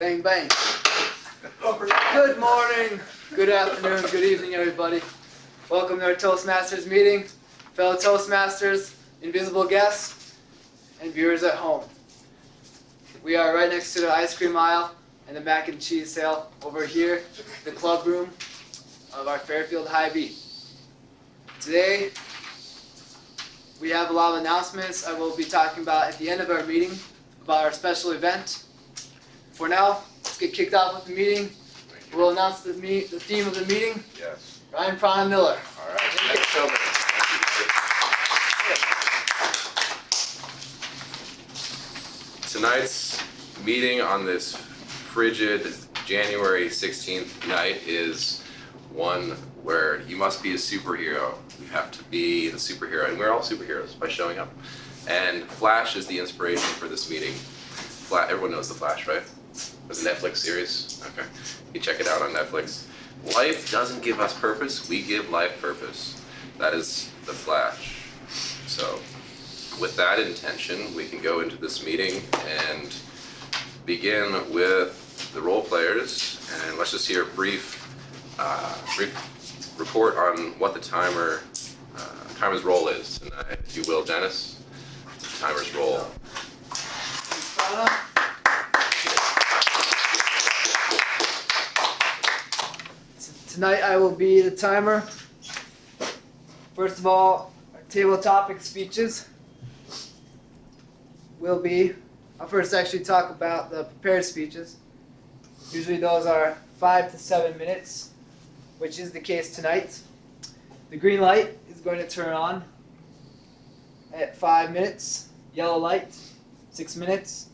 Bang, bang. Good morning, good afternoon, good evening, everybody. Welcome to our Toastmasters meeting. Fellow Toastmasters, invisible guests, and viewers at home. We are right next to the ice cream aisle and the mac and cheese sale over here, the club room of our Fairfield Hy-Vee. Today, we have a lot of announcements I will be talking about at the end of our meeting about our special event. For now, let's get kicked off with the meeting. We'll announce the theme of the meeting. Yes. Ryan Prawn Miller. All right. Thanks so much. Tonight's meeting on this frigid January 16th night is one where you must be a superhero. You have to be the superhero, and we're all superheroes by showing up. And Flash is the inspiration for this meeting. Everyone knows The Flash, right? It's a Netflix series. Okay. You check it out on Netflix. Life doesn't give us purpose, we give life purpose. That is The Flash. So, with that intention, we can go into this meeting and begin with the role players. And let's just hear a brief report on what the timer's role is tonight. If you will, Dennis, the timer's role. Tonight I will be the timer. First of all, our table topic speeches will be, I'll first actually talk about the prepared speeches. Usually those are 5 to 7 minutes, which is the case tonight. The green light is going to turn on at 5 minutes, yellow light 6 minutes,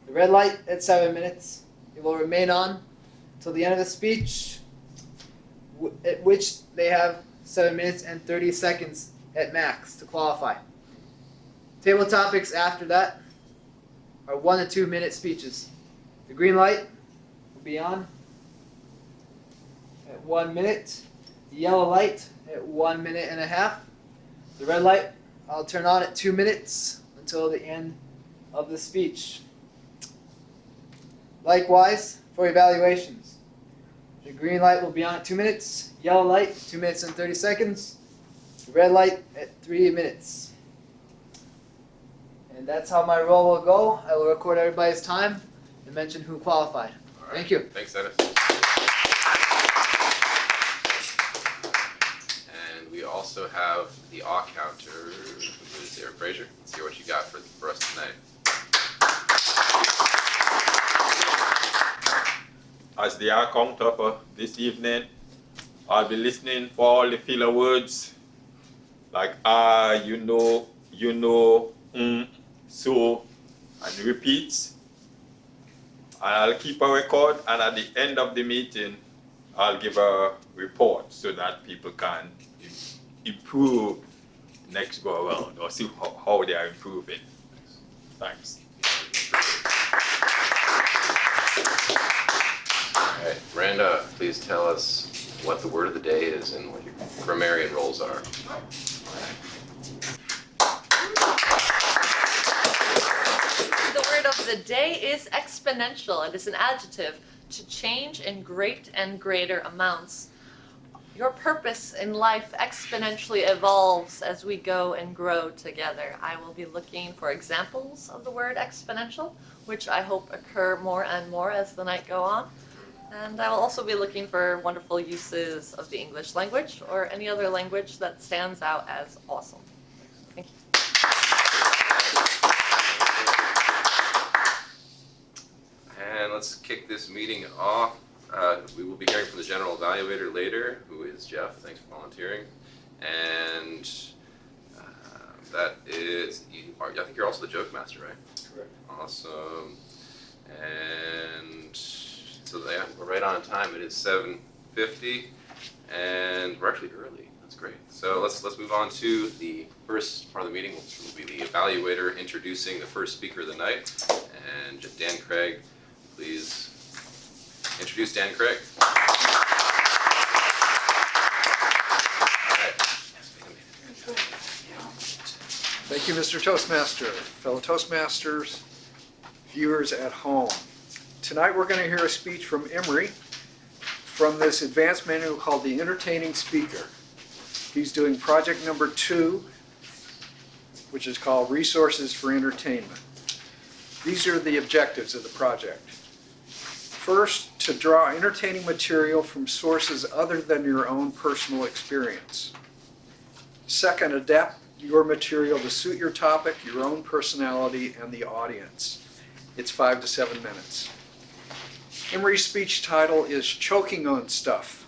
the red light at 7 minutes. It will remain on till the end of the speech, at which they have 7 minutes and 30 seconds at max to qualify. Table topics after that are 1 to 2 minute speeches. The green light will be on at 1 minute. The yellow light at 1 minute and a half. The red light I'll turn on at 2 minutes until the end of the speech. Likewise, for evaluations. The green light will be on at 2 minutes, yellow light 2 minutes and 30 seconds, the red light at 3 minutes. And that's how my roll will go. I will record everybody's time and mention who qualified. All right. Thank you. Thanks, Dennis. And we also have the awe counter, who is Eric Fraser. Let's hear what you got for us tonight. As the counter for this evening, I'll be listening for all the filler words like you know, so, and repeats. And I'll keep a record, and at the end of the meeting, I'll give a report so that people can improve next go around or see how they are improving. Thanks. All right, Randa, please tell us what the word of the day is and what your grammarian roles are. The word of the day is exponential. It is an adjective to change in great and greater amounts. Your purpose in life exponentially evolves as we go and grow together. I will be looking for examples of the word exponential, which I hope occur more and more as the night go on. And I will also be looking for wonderful uses of the English language or any other language that stands out as awesome. Thank you. And let's kick this meeting off. We will be hearing from the general evaluator later, who is Jeff. Thanks for volunteering. And that is, I think you're also the joke master, right? Correct. Awesome. And so yeah, we're right on time. It is 7:50, and we're actually early. That's great. So let's move on to the first part of the meeting, which will be the evaluator introducing the first speaker of the night. And Dan Craig, please introduce Dan Craig. Thank you, Mr. Toastmaster. Fellow Toastmasters, viewers at home. Tonight we're going to hear a speech from Emery from this advanced manual called The Entertaining Speaker. He's doing project number 2, which is called Resources for Entertainment. These are the objectives of the project. First, to draw entertaining material from sources other than your own personal experience. Second, adapt your material to suit your topic, your own personality, and the audience. It's 5 to 7 minutes. Emery's speech title is Choking on Stuff.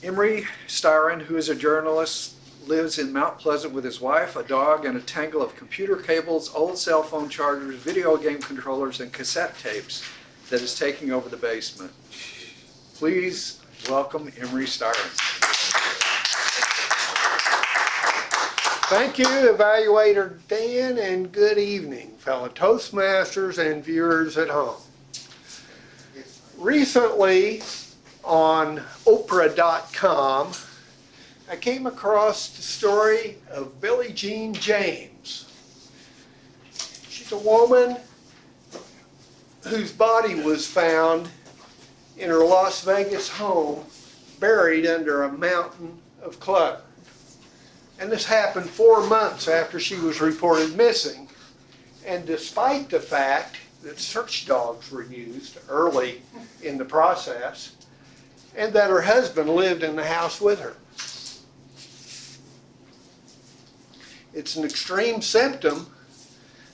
Emery Styron, who is a journalist, lives in Mount Pleasant with his wife, a dog, and a tangle of computer cables, old cell phone chargers, video game controllers, and cassette tapes that is taking over the basement. Please welcome Emery Styron. Thank you, Evaluator Dan, and good evening, fellow Toastmasters and viewers at home. Recently, on Oprah.com, I came across the story of Billie Jean James. She's a woman whose body was found in her Las Vegas home, buried under a mountain of clutter. And this happened 4 months after she was reported missing. And despite the fact that search dogs were used early in the process, and that her husband lived in the house with her. It's an extreme symptom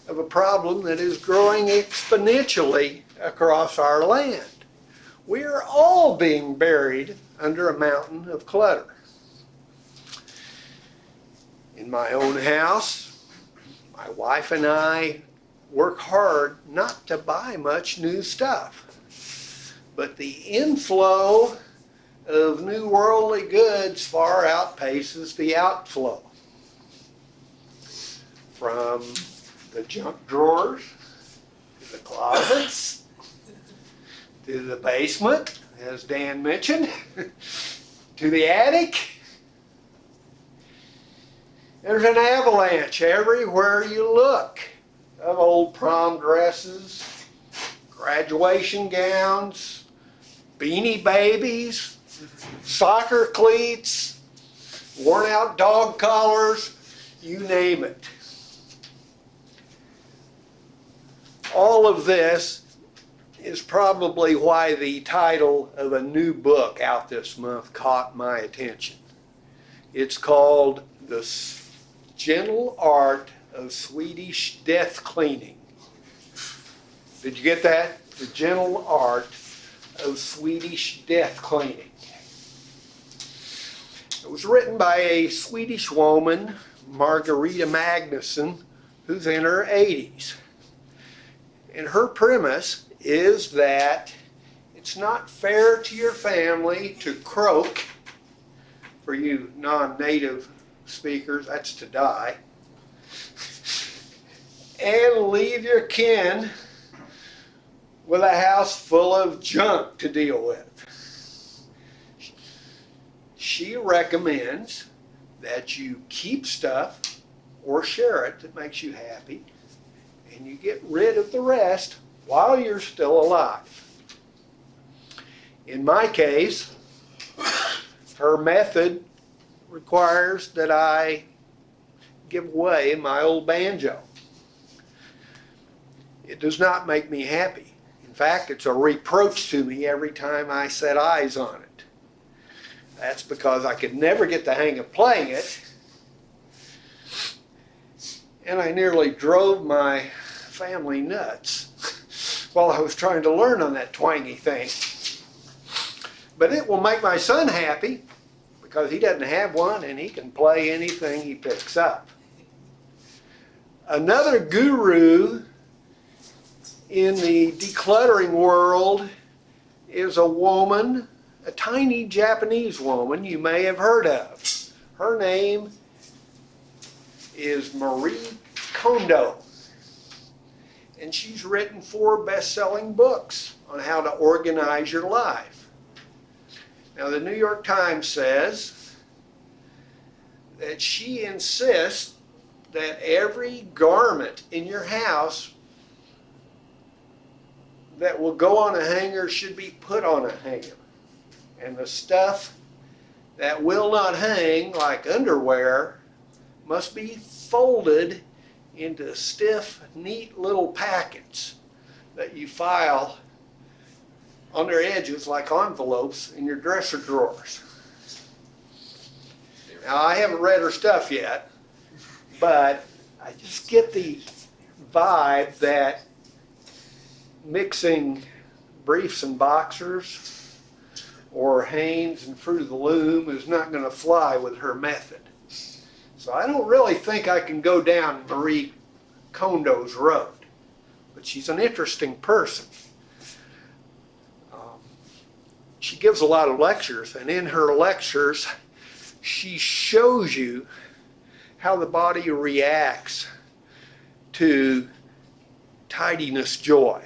of a problem that is growing exponentially across our land. We are all being buried under a mountain of clutter. In my own house, my wife and I work hard not to buy much new stuff. But the inflow of new worldly goods far outpaces the outflow. From the junk drawers, to the closets, to the basement, as Dan mentioned, to the attic. There's an avalanche everywhere you look of old prom dresses, graduation gowns, beanie babies, soccer cleats, worn out dog collars, you name it. All of this is probably why the title of a new book out this month caught my attention. It's called The Gentle Art of Swedish Death Cleaning. Did you get that? The Gentle Art of Swedish Death Cleaning. It was written by a Swedish woman, Margareta Magnusson, who's in her 80s. And her premise is that it's not fair to your family to croak, for you non-native speakers, that's to die, and leave your kin with a house full of junk to deal with. She recommends that you keep stuff or share it that makes you happy, and you get rid of the rest while you're still alive. In my case, her method requires that I give away my old banjo. It does not make me happy. In fact, it's a reproach to me every time I set eyes on it. That's because I could never get the hang of playing it, and I nearly drove my family nuts while I was trying to learn on that twangy thing. But it will make my son happy because he doesn't have one and he can play anything he picks up. Another guru in the decluttering world is a woman, a tiny Japanese woman you may have heard of. Her name is Marie Kondo. And she's written 4 best-selling books on how to organize your life. Now, the New York Times says that she insists that every garment in your house that will go on a hanger should be put on a hanger. And the stuff that will not hang, like underwear, must be folded into stiff, neat little packets that you file on their edges like envelopes in your dresser drawers. Now, I haven't read her stuff yet, but I just get the vibe that mixing briefs and boxers or Hanes and Fruit of the Loom is not going to fly with her method. So I don't really think I can go down Marie Kondo's road, but she's an interesting person. She gives a lot of lectures, and in her lectures, she shows you how the body reacts to tidiness joy.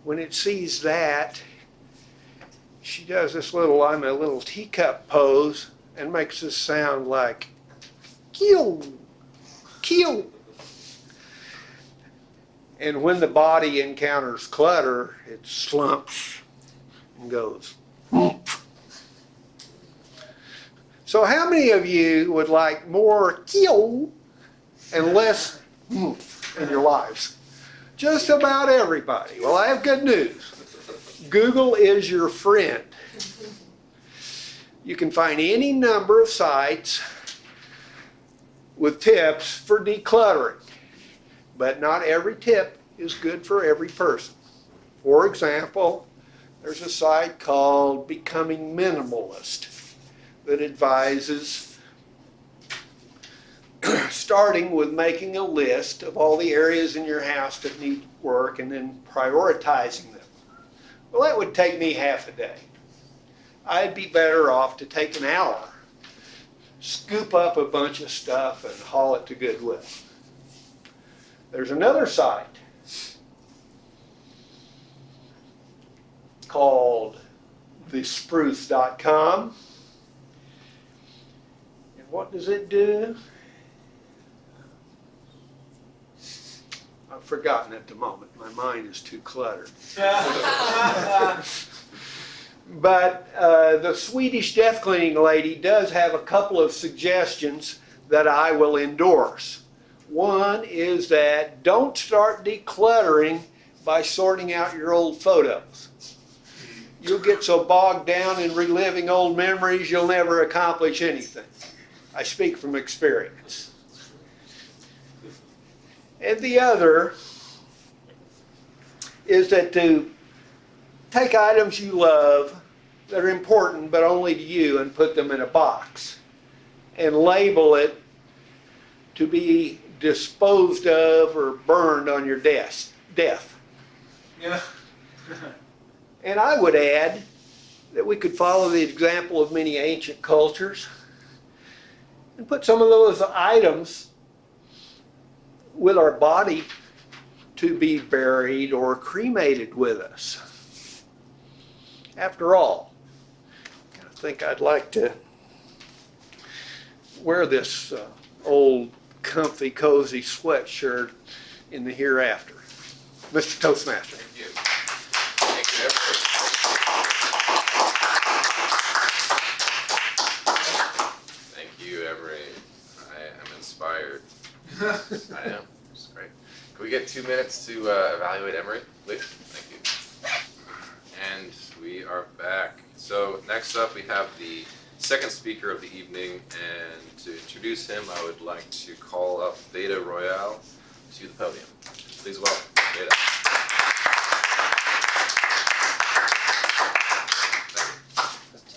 When it sees that, she does this little, I'm a little teacup pose and makes this sound like keel, keel. And when the body encounters clutter, it slumps and goes. So how many of you would like more keel and less in your lives? Just about everybody. Well, I have good news. Google is your friend. You can find any number of sites with tips for decluttering, but not every tip is good for every person. For example, there's a site called Becoming Minimalist that advises starting with making a list of all the areas in your house that need work and then prioritizing them. Well, that would take me half a day. I'd be better off to take an hour, scoop up a bunch of stuff and haul it to Goodwill. There's another site called thespruce.com. And what does it do? I've forgotten at the moment. My mind is too cluttered. But the Swedish death cleaning lady does have a couple of suggestions that I will endorse. One is that don't start decluttering by sorting out your old photos. You'll get so bogged down in reliving old memories, you'll never accomplish anything. I speak from experience. And the other is that to take items you love that are important but only to you and put them in a box and label it to be disposed of or burned on your death. Yeah. And I would add that we could follow the example of many ancient cultures and put some of those items with our body to be buried or cremated with us. After all, I think I'd like to wear this old comfy cozy sweatshirt in the hereafter. Mr. Toastmaster. Thank you. Thank you, everybody. Thank you, Emery. I am inspired. I am. It's great. Can we get 2 minutes to evaluate Emery, please? Thank you. And we are back. So next up we have the second speaker of the evening, and to introduce him I would like to call up Veda Royale to the podium. Please welcome Veda.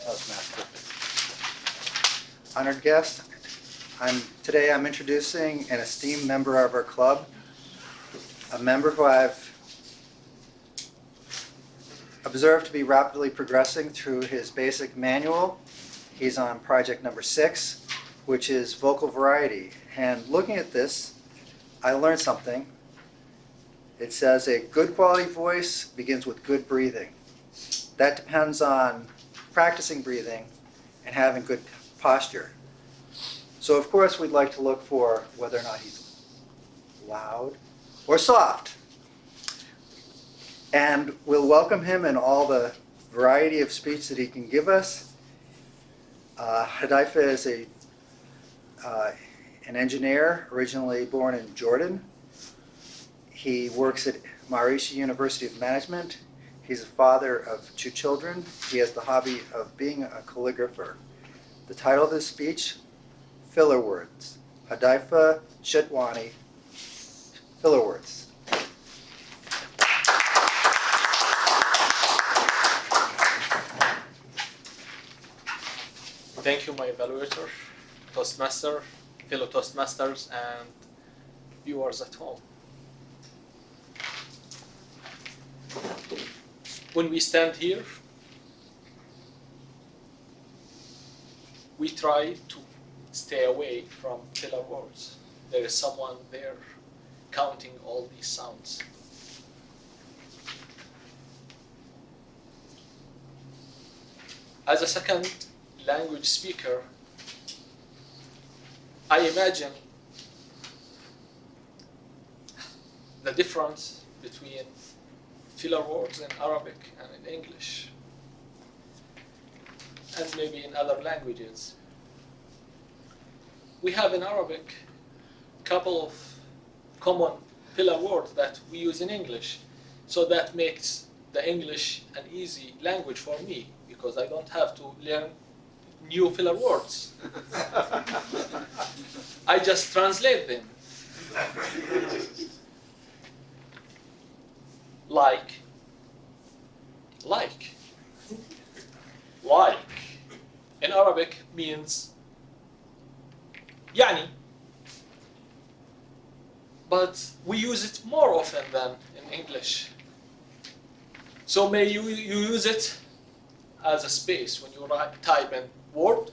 Toastmaster. Honored guest, today I'm introducing an esteemed member of our club, a member who I've observed to be rapidly progressing through his basic manual. He's on project number 6, which is vocal variety. And looking at this, I learned something. It says a good quality voice begins with good breathing. That depends on practicing breathing and having good posture. So of course we'd like to look for whether or not he's loud or soft. And we'll welcome him in all the variety of speech that he can give us. Hy-Vee is an engineer originally born in Jordan. He works at Maharishi University of Management. He's a father of 2 children. He has the hobby of being a calligrapher. The title of his speech, Filler Words. Hy-Vee Shetwani, Filler Words. Thank you, my evaluator, Toastmaster, fellow Toastmasters, and viewers at home. When we stand here, we try to stay away from filler words. There is someone there counting all these sounds. As a second language speaker, I imagine the difference between filler words in Arabic and in English, and maybe in other languages. We have in Arabic a couple of common filler words that we use in English, so that makes the English an easy language for me because I don't have to learn new filler words. I just translate them. Like. In Arabic means يعني, but we use it more often than in English. So may you use it as a space when you type in word.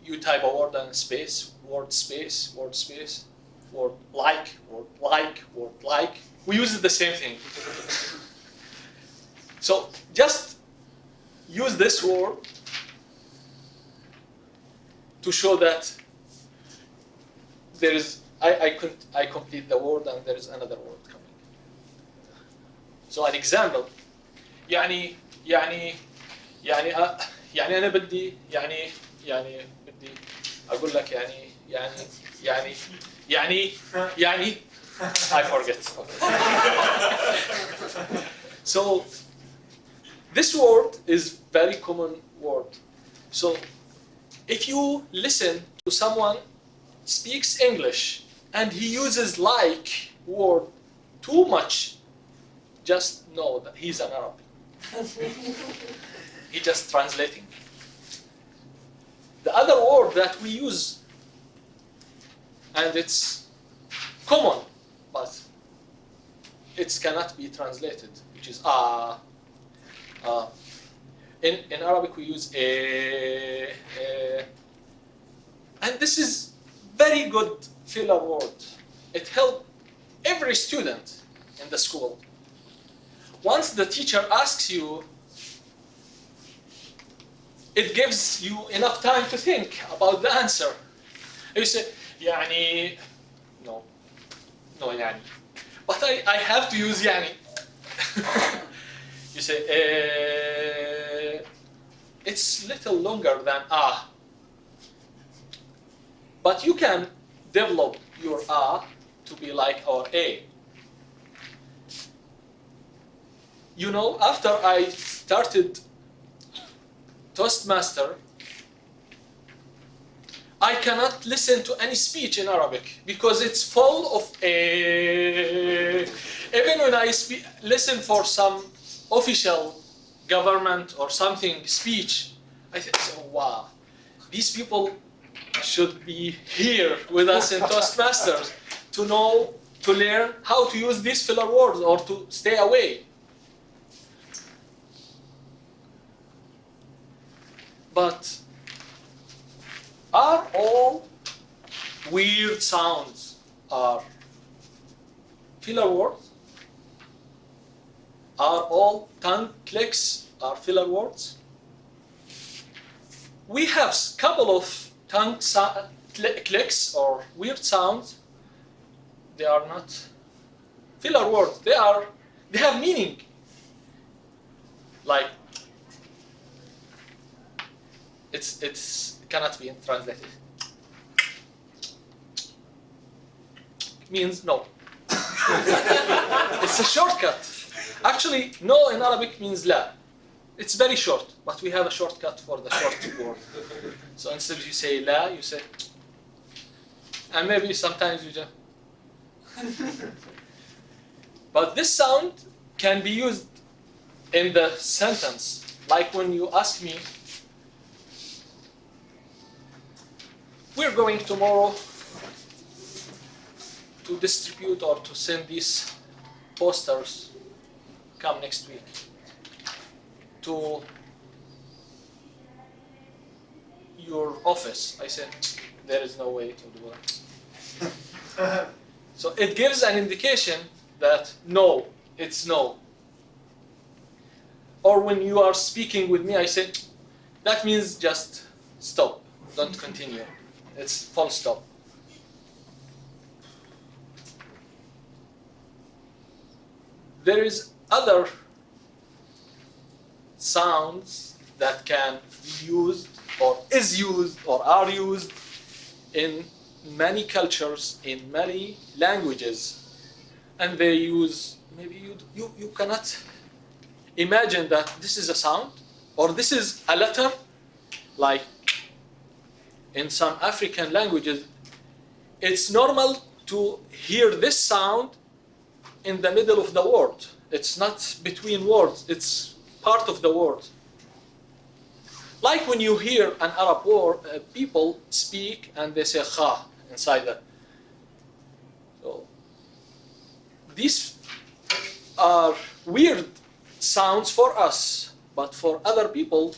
You type a word and space, word space, word space, word like, word like, word like. We use it the same thing. So just use this word to show that there is, I complete the word and there is another word coming. So an example, يعني أنا بدي بدي أقول لك يعني I forget. So this word is very common word. So if you listen to someone speaks English and he uses like word too much, just know that he's an Arab. He's just translating. The other word that we use, and it's common, but it cannot be translated, which is in Arabic we use and this is very good filler word. It helps every student in the school. Once the teacher asks you, it gives you enough time to think about the answer. You say, يعني, no, يعني. But I have to use يعني. You say, it's little longer than But you can develop your to be like our A. You know, after I started Toastmaster, I cannot listen to any speech in Arabic because it's full of a. Even when I listen for some official government or something speech, I think, oh, wow, these people should be here with us in Toastmasters to know, to learn how to use these filler words or to stay away. But are all weird sounds are filler words? Are all tongue clicks are filler words? We have a couple of tongue clicks or weird sounds. They are not filler words. They have meaning. Like it's cannot be translated. Means no. It's a shortcut. Actually, no in Arabic means la. It's very short, but we have a shortcut for the short word. So instead you say la, you say, and maybe sometimes you just. But this sound can be used in the sentence, like when you ask me, we're going tomorrow to distribute or to send these posters, come next week, to your office. I said, there is no way to do it. So it gives an indication that no, it's no. Or when you are speaking with me, I said, that means just stop, don't continue. It's full stop. There is other sounds that can be used or is used or are used in many cultures, in many languages. And they use, maybe you cannot imagine that this is a sound or this is a letter. Like in some African languages, it's normal to hear this sound in the middle of the word. It's not between words, it's part of the word. Like when you hear an Arab word, people speak and they say kha inside that. So these are weird sounds for us, but for other people,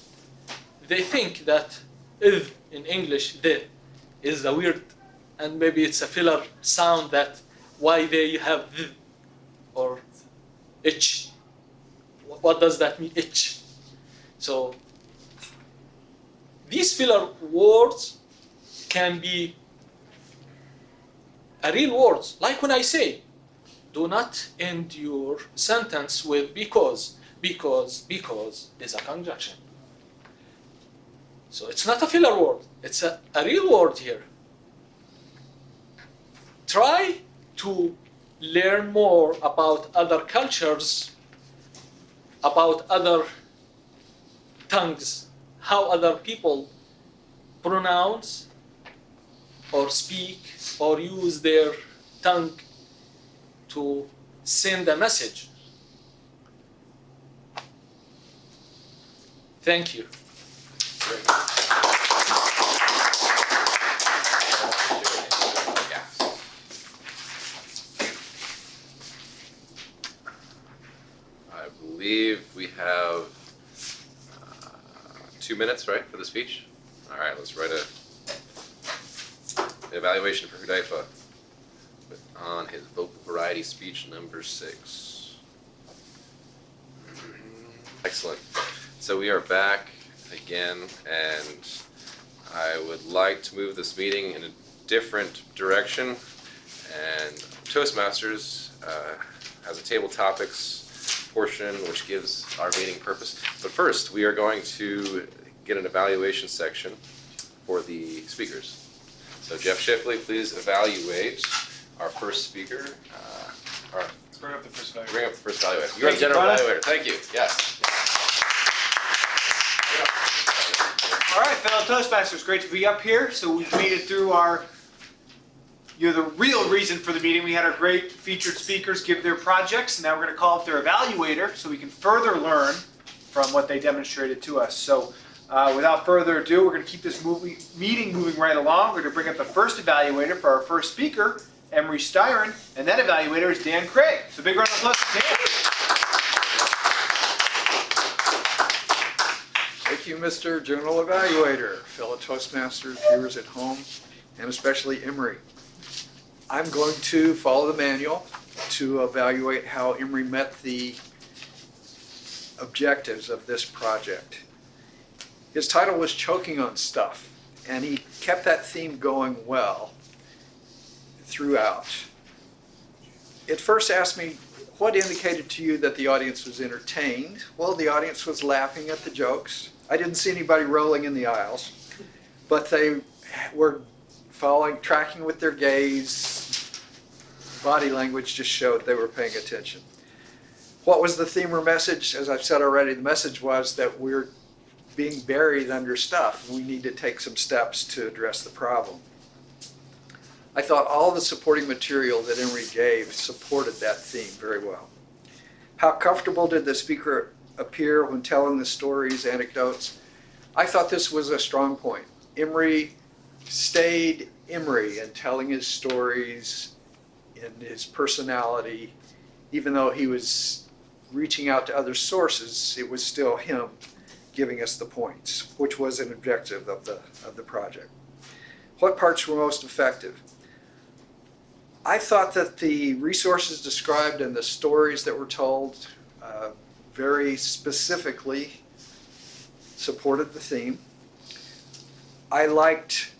they think that if in English, the is a weird, and maybe it's a filler sound that why they have the or itch. What does that mean, itch? So these filler words can be a real words. Like when I say, do not end your sentence with because is a conjunction. So it's not a filler word, it's a real word here. Try to learn more about other cultures, about other tongues, how other people pronounce or speak or use their tongue to send a message. Thank you. I believe we have 2 minutes, right, for the speech? All right, let's write an evaluation for Hudayfa on his vocal variety speech number 6. Excellent. So we are back again, and I would like to move this meeting in a different direction. And Toastmasters has a table topics portion which gives our meeting purpose. But first, we are going to get an evaluation section for the speakers. So Jeff Shipley, please evaluate our first speaker. Bring up the first evaluator. Bring up the first evaluator. You're a general evaluator. Thank you. Yes. All right, fellow Toastmasters, great to be up here. So we've made it through the real reason for the meeting. We had our great featured speakers give their projects, and now we're going to call up their evaluator so we can further learn from what they demonstrated to us. So without further ado, we're going to keep this meeting moving right along. We're going to bring up the first evaluator for our first speaker, Emery Styron, and that evaluator is Dan Craig. So big round of applause for Dan. Thank you, Mr. General Evaluator, fellow Toastmasters, viewers at home, and especially Emery. I'm going to follow the manual to evaluate how Emery met the objectives of this project. His title was Choking on Stuff, and he kept that theme going well throughout. it first asked me, what indicated to you that the audience was entertained? Well, the audience was laughing at the jokes. I didn't see anybody rolling in the aisles, but they were tracking with their gaze. Body language just showed they were paying attention. What was the theme or message? As I've said already, the message was that we're being buried under stuff. We need to take some steps to address the problem. I thought all the supporting material that Emory gave supported that theme very well. How comfortable did the speaker appear when telling the stories, anecdotes? I thought this was a strong point. Emory stayed Emory in telling his stories, in his personality. Even though he was reaching out to other sources, it was still him giving us the points, which was an objective of the project. What parts were most effective? I thought that the resources described and the stories that were told very specifically supported the theme. I liked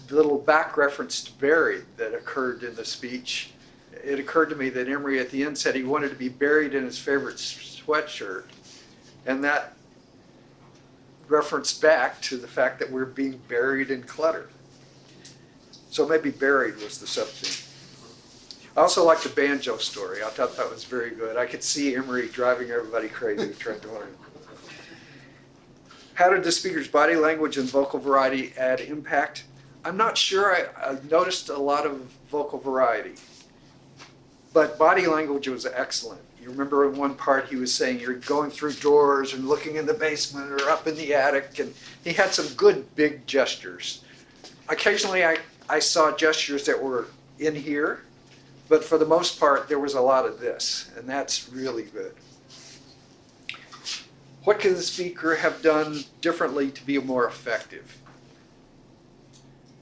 the little back reference to buried that occurred in the speech. It occurred to me that Emory at the end said he wanted to be buried in his favorite sweatshirt, and that referenced back to the fact that we're being buried in clutter. So maybe buried was the sub-theme. I also liked the banjo story. I thought that was very good. I could see Emory driving everybody crazy trying to learn. How did the speaker's body language and vocal variety add impact? I'm not sure I noticed a lot of vocal variety, but body language was excellent. You remember in one part he was saying you're going through doors and looking in the basement or up in the attic, and he had some good big gestures. Occasionally I saw gestures that were in here, but for the most part there was a lot of this, and that's really good. What could the speaker have done differently to be more effective?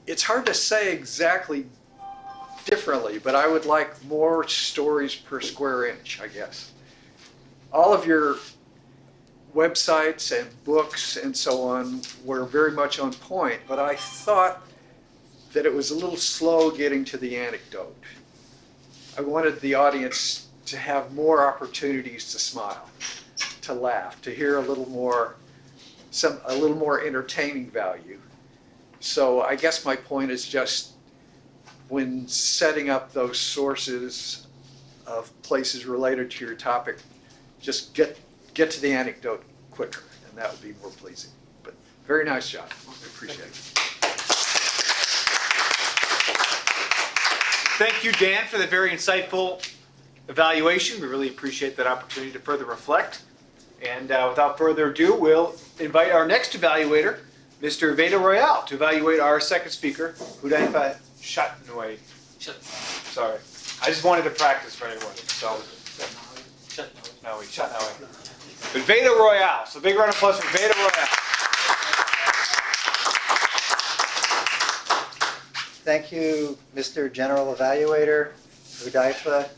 It's hard to say exactly differently, but I would like more stories per square inch, I guess. All of your websites and books and so on were very much on point, but I thought that it was a little slow getting to the anecdote. I wanted the audience to have more opportunities to smile, to laugh, to hear a little more entertaining value. So I guess my point is just when setting up those sources of places related to your topic, just get to the anecdote quicker, and that would be more pleasing. But very nice job. I appreciate it. Thank you, Dan, for the very insightful evaluation. We really appreciate that opportunity to further reflect. And without further ado, we'll invite our next evaluator, Mr. Veda Royale, to evaluate our second speaker, Hy-Vee Shatnoy. Sorry. I just wanted to practice for anyone. So, Shatnoy. But Veda Royale. So big round of applause for Veda Royale. Thank you, Mr. General Evaluator, Hy-Vee,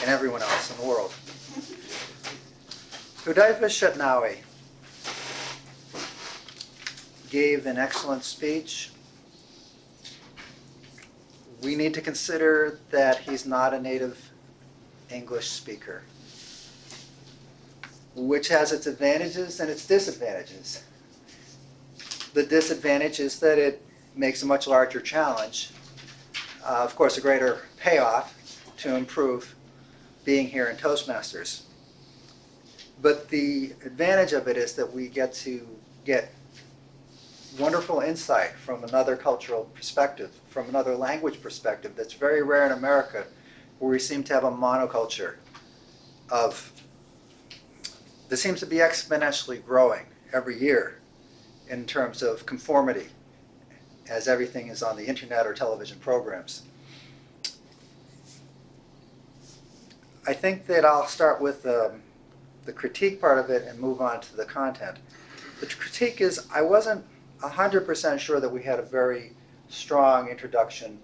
and everyone else in the world. Hy-Vee Shatnoy gave an excellent speech. We need to consider that he's not a native English speaker, which has its advantages and its disadvantages. The disadvantage is that it makes a much larger challenge. Of course, a greater payoff to improve being here in Toastmasters. But the advantage of it is that we get to get wonderful insight from another cultural perspective, from another language perspective that's very rare in America, where we seem to have a monoculture that seems to be exponentially growing every year in terms of conformity, as everything is on the internet or television programs. I think that I'll start with the critique part of it and move on to the content. The critique is I wasn't 100% sure that we had a very strong introduction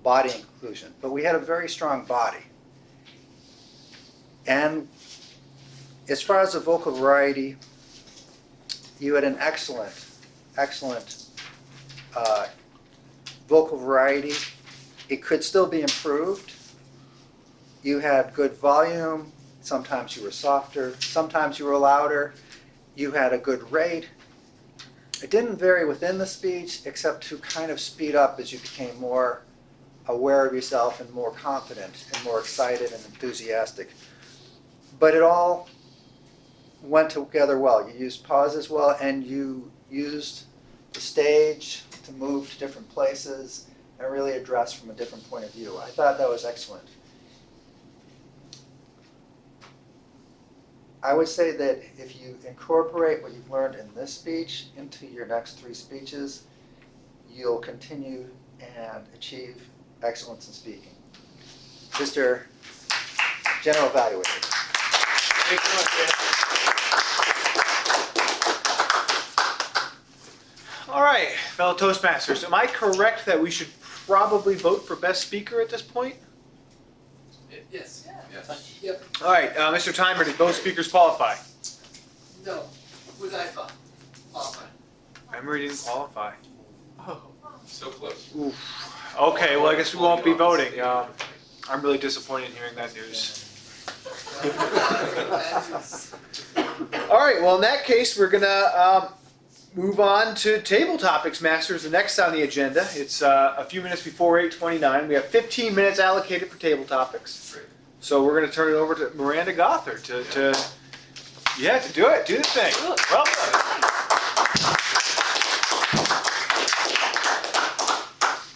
body inclusion, but we had a very strong body. And as far as the vocal variety, you had an excellent vocal variety. It could still be improved, You had good volume, sometimes you were softer, sometimes you were louder. You had a good rate. It didn't vary within the speech except to kind of speed up as you became more aware of yourself and more confident and more excited and enthusiastic. But it all went together well. You used pauses well, and you used the stage to move to different places and really address from a different point of view. I thought that was excellent. I would say that if you incorporate what you've learned in this speech into your next 3 speeches, you'll continue and achieve excellence in speaking. Mr. General Evaluator. Thank you much, All right, fellow Toastmasters, am I correct that we should probably vote for best speaker at this point? Yes. Yes. Yep. All right, Mr. Timer, did both speakers qualify? No. Was I qualified? Emery didn't qualify. So close. Oof. Okay, well, I guess we won't be voting. I'm really disappointed in hearing that news. All right, well, in that case, we're gonna move on to table topics, Masters. The next on the agenda. It's a few minutes before 8:29. We have 15 minutes allocated for table topics. Great. So we're gonna turn it over to Miranda Gothard to do it, do the thing. Welcome.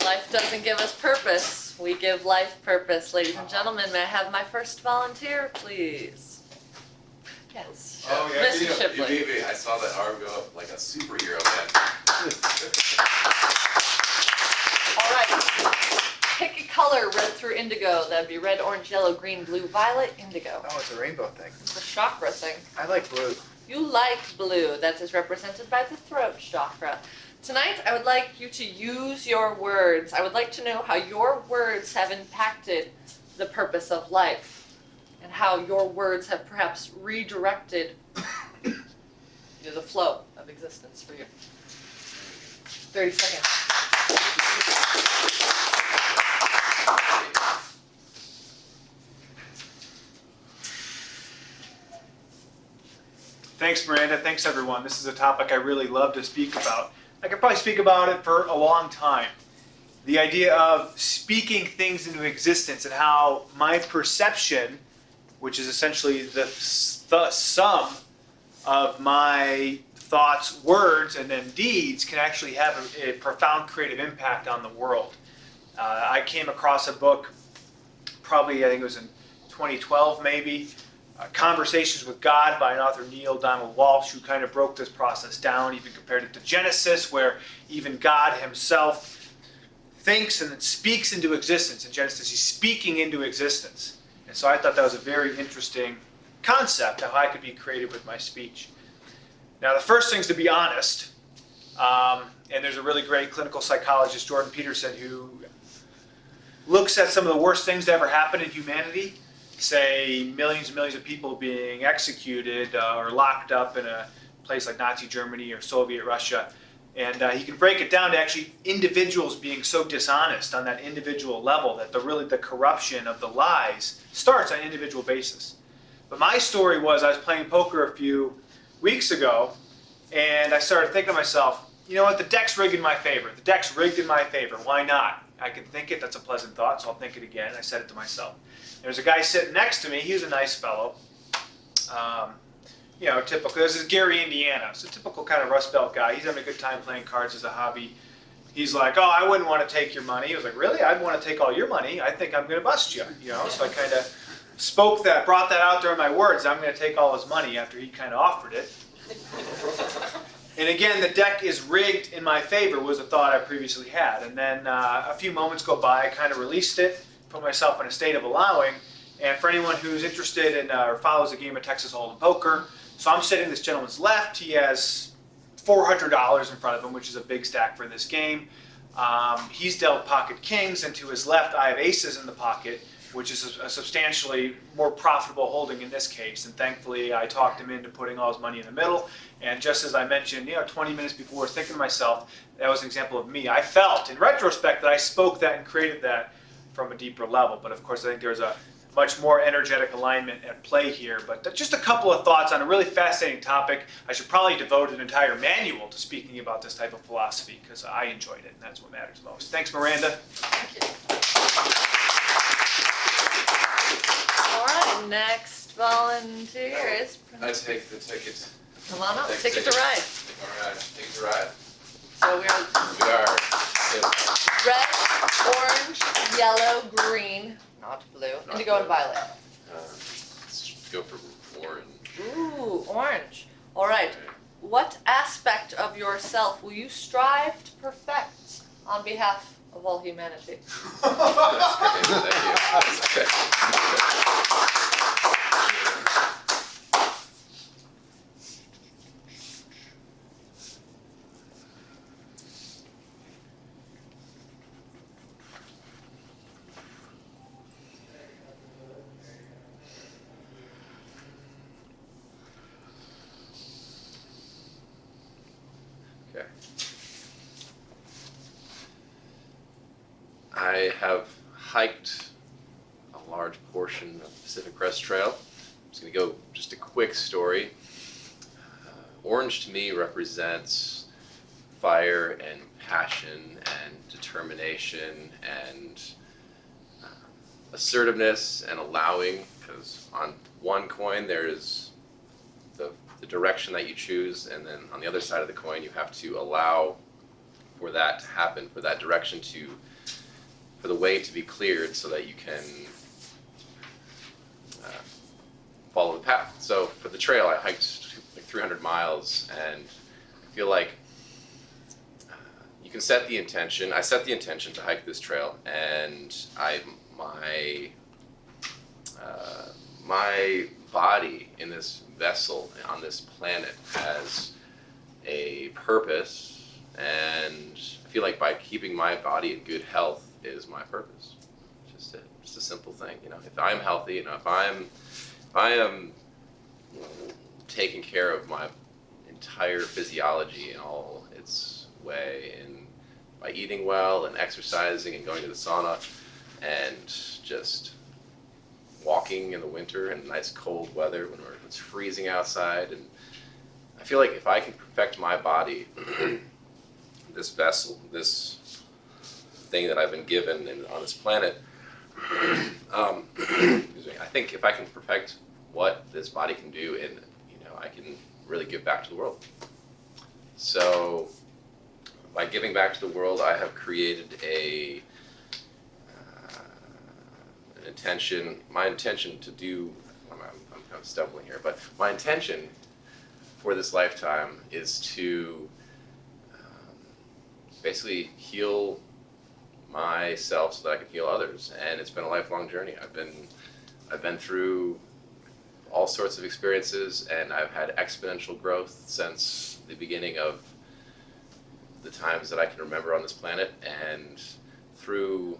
Life doesn't give us purpose. We give life purpose. Ladies and gentlemen, may I have my first volunteer, please? Yes. Oh, yeah, Mr. you Shipley. beat me. I saw that arm go up like a superhero, man. All right. Pick a color red through indigo. That'd be red, orange, yellow, green, blue, violet, indigo. Oh, it's a rainbow thing. It's a chakra thing. I like blue. You like blue. That is represented by the throat chakra. Tonight, I would like you to use your words. I would like to know how your words have impacted the purpose of life and how your words have perhaps redirected the flow of existence for you. 30 seconds. Thanks, Miranda. Thanks, everyone. This is a topic I really love to speak about. I could probably speak about it for a long time. The idea of speaking things into existence and how my perception, which is essentially the sum of my thoughts, words, and then deeds, can actually have a profound creative impact on the world. I came across a book, probably I think it was in 2012 maybe, Conversations with God by an author, Neil Donald Walsh, who kind of broke this process down, even compared it to Genesis, where even God himself thinks and then speaks into existence. In Genesis, he's speaking into existence. And so I thought that was a very interesting concept, how I could be creative with my speech. Now, the first thing is to be honest. And there's a really great clinical psychologist, Jordan Peterson, who looks at some of the worst things that ever happened in humanity, say millions and millions of people being executed or locked up in a place like Nazi Germany or Soviet Russia. And he can break it down to actually individuals being so dishonest on that individual level that the corruption of the lies starts on an individual basis. But my story was I was playing poker a few weeks ago, and I started thinking to myself, you know what, the deck's rigged in my favor. The deck's rigged in my favor. Why not? I can think it. That's a pleasant thought, so I'll think it again. I said it to myself. There was a guy sitting next to me. He was a nice fellow. Typical. This is Gary, Indiana. It's a typical kind of Rust Belt guy. He's having a good time playing cards as a hobby. He's like, oh, I wouldn't want to take your money. I was like, really? I'd want to take all your money. I think I'm going to bust you. So I kind of brought that out there in my words. I'm going to take all his money after he kind of offered it. And again, the deck is rigged in my favor was a thought I previously had. And then a few moments go by, I kind of released it, put myself in a state of allowing. And for anyone who's interested in or follows the game of Texas Hold'em poker, so I'm sitting this gentleman's left. He has $400 in front of him, which is a big stack for this game. He's dealt pocket kings, and to his left, I have aces in the pocket, which is a substantially more profitable holding in this case. And thankfully, I talked him into putting all his money in the middle. And just as I mentioned, 20 minutes before, thinking to myself, that was an example of me. I felt, in retrospect, that I spoke that and created that from a deeper level. But of course, I think there's a much more energetic alignment at play here. But just a couple of thoughts on a really fascinating topic. I should probably devote an entire manual to speaking about this type of philosophy because I enjoyed it, and that's what matters most. Thanks, Miranda. Thank you. All right, next volunteer is. I take the ticket. Come on up, Take ticket to ticket. ride. Take the ride. So we are We are. red, orange, yellow, green, not blue, Not indigo, and blue. violet. Let's go for orange. Ooh, orange. All right. What aspect of yourself will you strive to perfect on behalf of all humanity? Thank you. Okay. I have hiked a large portion of the Pacific Crest Trail. I'm just going to go just a quick story. Orange to me represents fire and passion and determination and assertiveness and allowing, because on one coin there is the direction that you choose, and then on the other side of the coin you have to allow for that to happen, for that direction for the way to be cleared so that you can follow the path. So for the trail, I hiked like 300 miles, and I feel like you can set the intention. I set the intention to hike this trail, and my body in this vessel on this planet has a purpose, and I feel like by keeping my body in good health is my purpose. Just a simple thing, you know. If I'm healthy, you know, if I am taking care of my entire physiology in all its way, and by eating well and exercising and going to the sauna and just walking in the winter in nice cold weather when it's freezing outside, and I feel like if I can perfect my body, this vessel, this thing that I've been given on this planet, excuse me, I think if I can perfect what this body can do, and you know, I can really give back to the world. So by giving back to the world, I have created an intention. My intention to do, I'm kind of stumbling here, but my intention for this lifetime is to basically heal myself so that I can heal others, and it's been a lifelong journey. I've been through all sorts of experiences, and I've had exponential growth since the beginning of the times that I can remember on this planet, and through,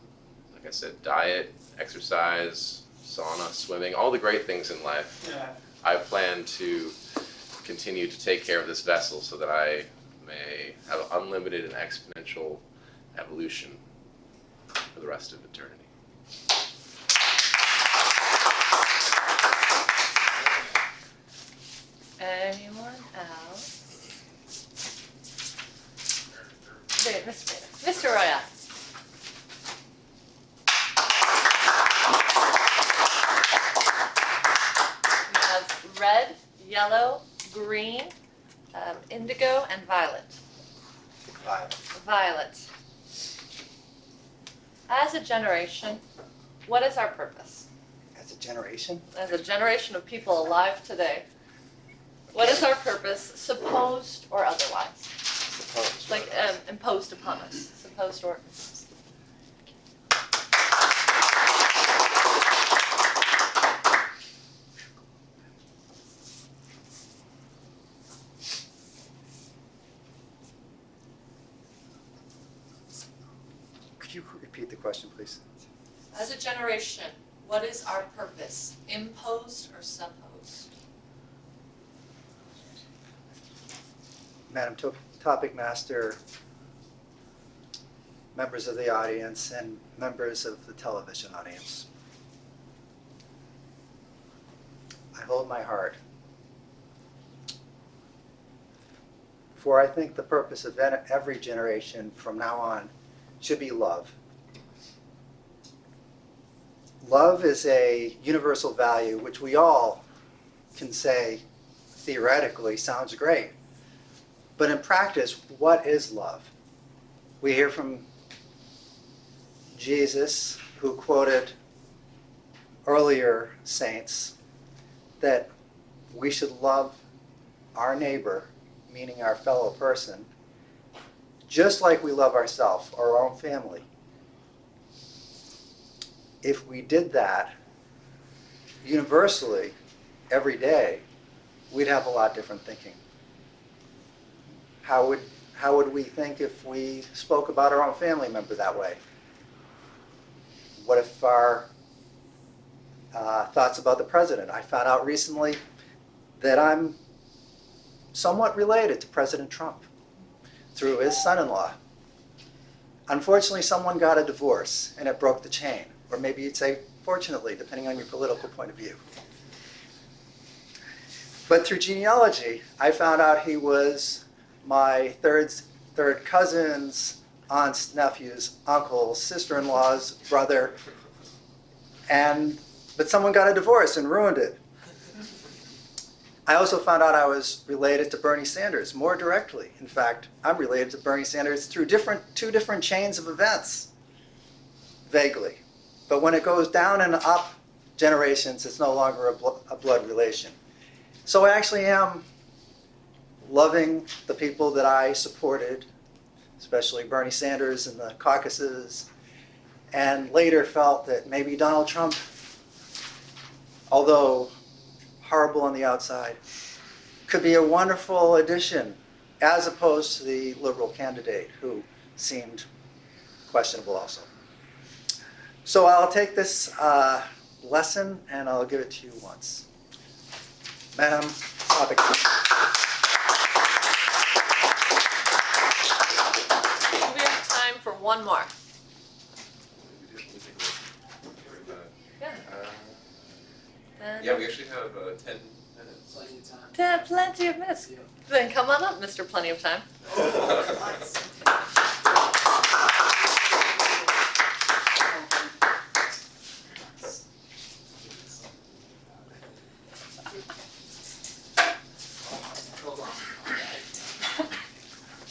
like I said, diet, exercise, sauna, swimming, all the great things in life. Yeah. I plan to continue to take care of this vessel so that I may have unlimited and exponential evolution for the rest of eternity. Anyone else? Mr. Roya. We have red, yellow, green, indigo, and violet. Violet. As a generation, what is our purpose? As a generation? As a generation of people alive today, what is our purpose, supposed or otherwise? Supposed. Like imposed upon us, supposed or imposed. Could you repeat the question, please? As a generation, what is our purpose, imposed or supposed? Madam Topic Master, members of the audience, and members of the television audience. I hold my heart. For I think the purpose of every generation from now on should be love. Love is a universal value which we all can say theoretically sounds great. But in practice, what is love? We hear from Jesus, who quoted earlier saints, that we should love our neighbor, meaning our fellow person, just like we love ourselves or our own family. If we did that universally every day, we'd have a lot different thinking. How would we think if we spoke about our own family member that way? What if our thoughts about the president? I found out recently that I'm somewhat related to President Trump through his son-in-law. Unfortunately, someone got a divorce and it broke the chain. Or maybe you'd say, fortunately, depending on your political point of view. But through genealogy, I found out he was my third cousin's, aunt's, nephew's, uncle's, sister-in-law's brother. But someone got a divorce and ruined it. I also found out I was related to Bernie Sanders more directly. In fact, I'm related to Bernie Sanders through two different chains of events, vaguely. But when it goes down and up generations, it's no longer a blood relation. So I actually am loving the people that I supported, especially Bernie Sanders in the caucuses, and later felt that maybe Donald Trump, although horrible on the outside, could be a wonderful addition as opposed to the liberal candidate who seemed questionable also. So I'll take this lesson and I'll give it to you once. Madam Topic. Do we have time for one more? Yeah, we actually have 10 minutes. Plenty of minutes. Then come on up, Mr. Plenty of Time.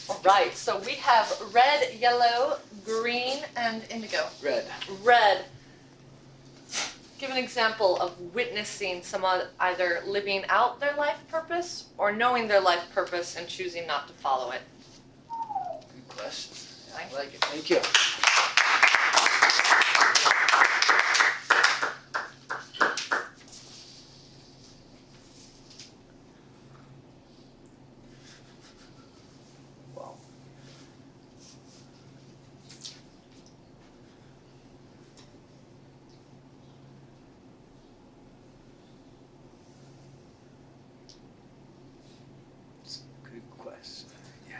All right, so we have red, yellow, green, and indigo. Red. Red. Give an example of witnessing someone either living out their life purpose or knowing their life purpose and choosing not to follow it. Good question. Yeah, I like it. Thank you. Wow. Good question. Yeah.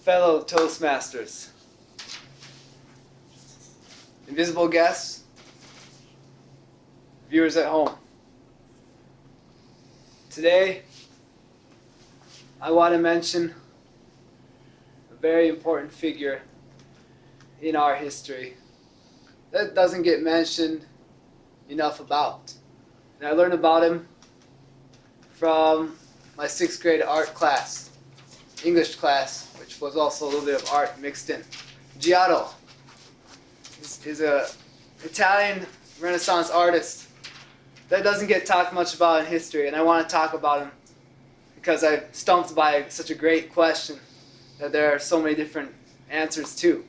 Fellow Toastmasters, invisible guests, viewers at home. Today, I want to mention a very important figure in our history that doesn't get mentioned enough about. And I learned about him from my 6th grade art class, English class, which was also a little bit of art mixed in. Giotto is a Italian Renaissance artist that doesn't get talked much about in history, and I want to talk about him because I stumped by such a great question that there are so many different answers to.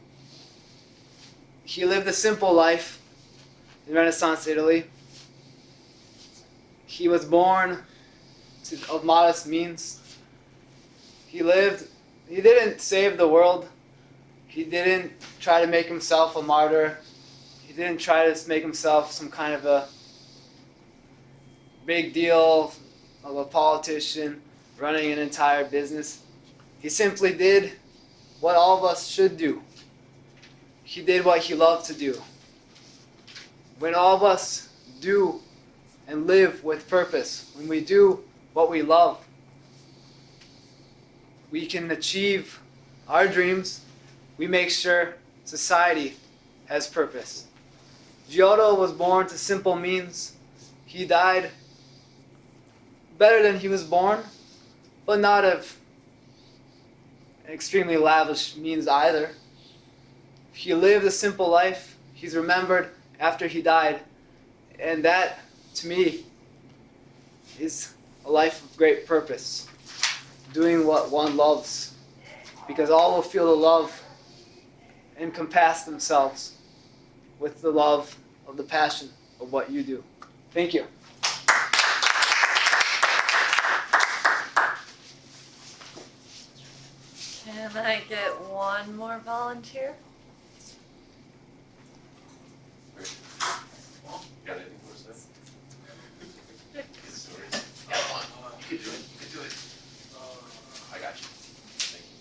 He lived a simple life in Renaissance Italy. He was born of modest means. He didn't save the world. He didn't try to make himself a martyr. He didn't try to make himself some kind of a big deal of a politician running an entire business. He simply did what all of us should do. he did what he loved to do. When all of us do and live with purpose, when we do what we love, we can achieve our dreams. We make sure society has purpose. Giotto was born to simple means. He died better than he was born, but not of extremely lavish means either. He lived a simple life. He's remembered after he died. And that, to me, is a life of great purpose. Doing what one loves. Because all will feel the love and compass themselves with the love of the passion of what you do. Thank you. Can I get one more volunteer? Got anything for us there? Got one. You can do it. You can do it. I got you. Thank you.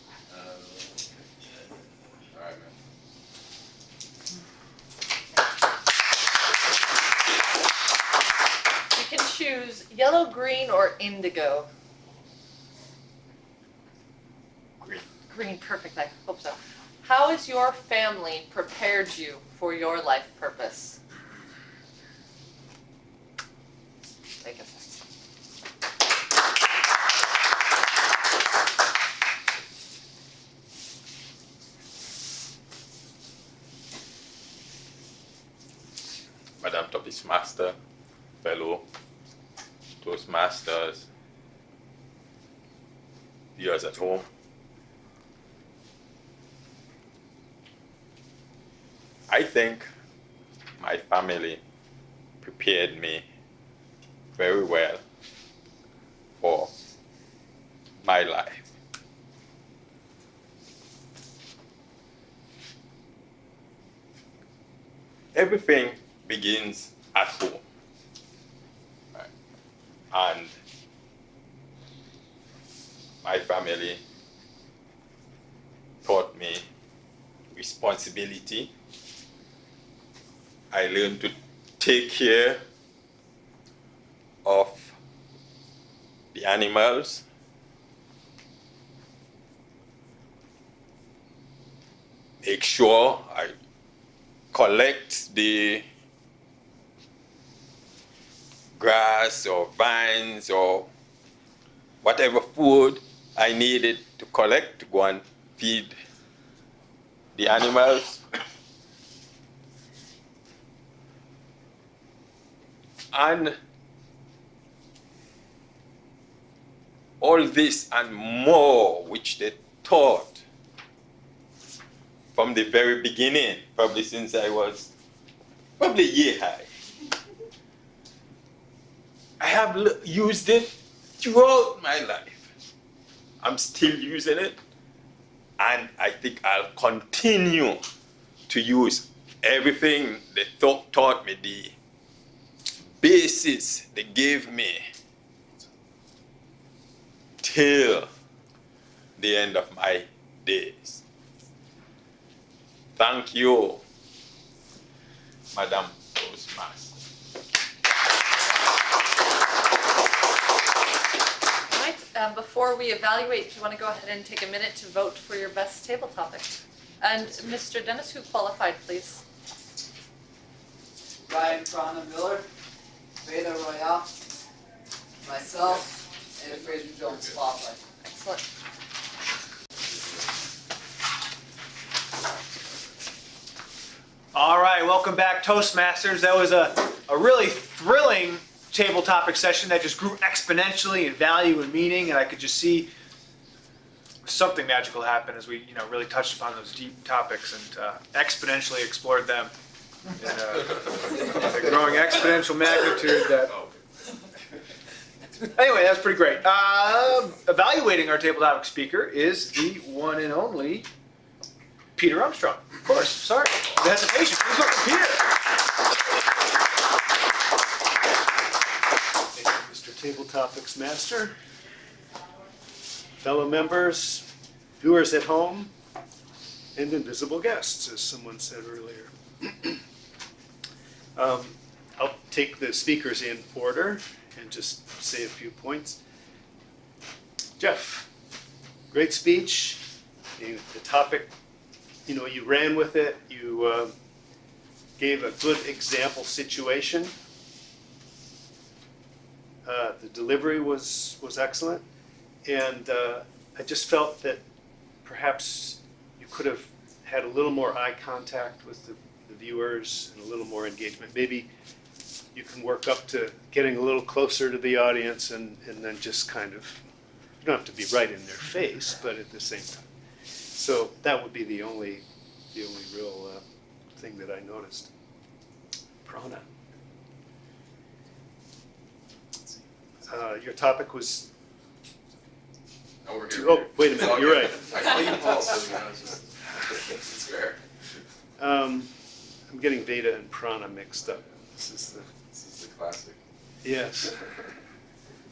All right, man. You can choose yellow, green, or indigo. Green. Green, perfect. I hope so. How has your family prepared you for your life purpose? Take a second. Madam Toastmaster, fellow Toastmasters, viewers at home. I think my family prepared me very well for my life. Everything begins at home. Right? And my family taught me responsibility. I learned to take care of the animals. Make sure I collect the grass or vines or whatever food I needed to collect to go and feed the animals. And all this and more which they taught from the very beginning, probably since I was probably year high. I have used it throughout my life. I'm still using it, and I think I'll continue to use everything they taught me, the basis they gave me, till the end of my days. Thank you, Madam Toastmaster. All right, before we evaluate, do you want to go ahead and take a minute to vote for your best table topic? And Mr. Dennis, who qualified, please? Ryan Prana Miller, Beta Royale, myself, and Fraser Jones qualified. Excellent. All right, welcome back, Toastmasters. That was a really thrilling table topic session that just grew exponentially in value and meaning, and I could just see something magical happen as we, really touched upon those deep topics and exponentially explored them in a growing exponential magnitude. That. Anyway, that's pretty great. Evaluating our table topic speaker is the one and only Peter Armstrong. Of course, sorry. The hesitation. Please welcome Peter. Thank you, Mr. Table Topics Master. Fellow members, viewers at home, and invisible guests, as someone said earlier. I'll take the speakers in order and just say a few points. Jeff, great speech. The topic, you ran with it. You gave a good example situation. The delivery was excellent. And I just felt that perhaps you could have had a little more eye contact with the viewers and a little more engagement. Maybe you can work up to getting a little closer to the audience and then just kind of, you don't have to be right in their face, but at the same time. So that would be the only real thing that I noticed. Prana. Your topic was, Over here. oh, wait a minute, you're right. I call you Paul, so it's fair. I'm getting Veda and Prana mixed up. This is the classic Yes.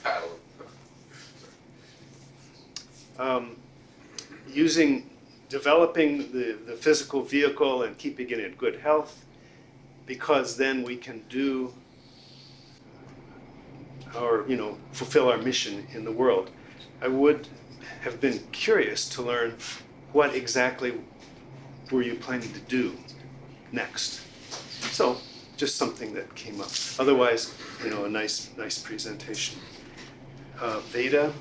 paddle. Developing the physical vehicle and keeping it in good health, because then we can do our, fulfill our mission in the world. I would have been curious to learn what exactly were you planning to do next. So just something that came up. Otherwise, a nice presentation. Veda,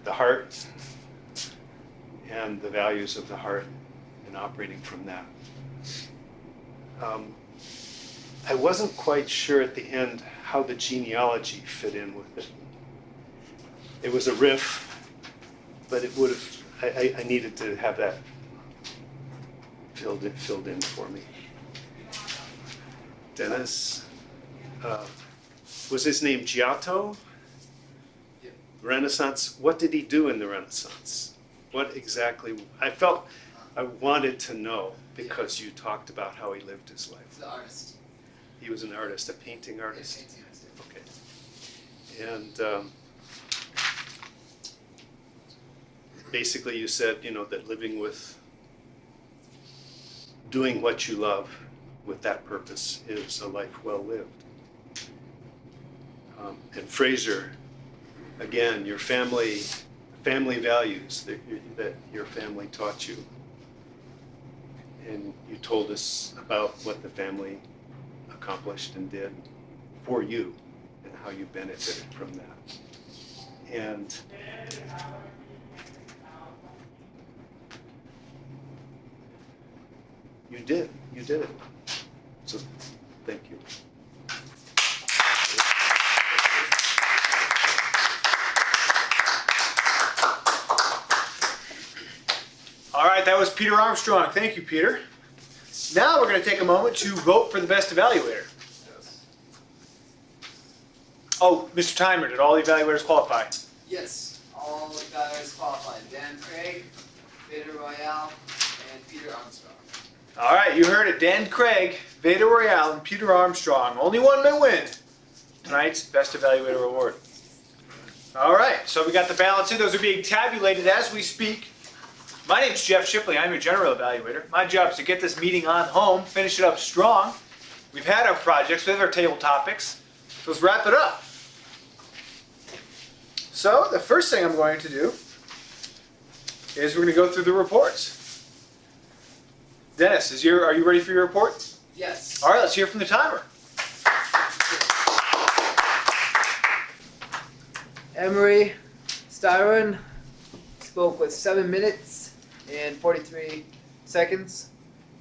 the heart, and the values of the heart, and operating from that. I wasn't quite sure at the end how the genealogy fit in with it. It was a riff, but it would have. I needed to have that filled in for me. Dennis, was his name Giotto? Yep. Renaissance. What did he do in the Renaissance? What exactly? I felt I wanted to know because you talked about how he lived his life. He's an artist. He was an artist, a painting artist. Painting artist. Okay. And basically you said, that living with, doing what you love with that purpose is a life well lived. And Fraser, again, your family values that your family taught you. And you told us about what the family accomplished and did for you and how you benefited from that. And you did it. So thank you. All right, that was Peter Armstrong. Thank you, Peter. Now we're going to take a moment to vote for the best evaluator. Yes. Oh, Mr. Timer, did all the evaluators qualify? Yes, all evaluators qualified. Dan Craig, Veda Royale, and Peter Armstrong. All right, you heard it. Dan Craig, Veda Royale, and Peter Armstrong. Only one may win tonight's Best Evaluator Award. All right, so we got the ballots in. Those are being tabulated as we speak. My name's Jeff Shipley. I'm your general evaluator. My job is to get this meeting on home, finish it up strong. We've had our projects, we have our table topics. So let's wrap it up. So the first thing I'm going to do is we're going to go through the reports. Dennis, are you ready for your report? Yes. All right, let's hear from the timer. Emery Styron spoke with 7 minutes and 43 seconds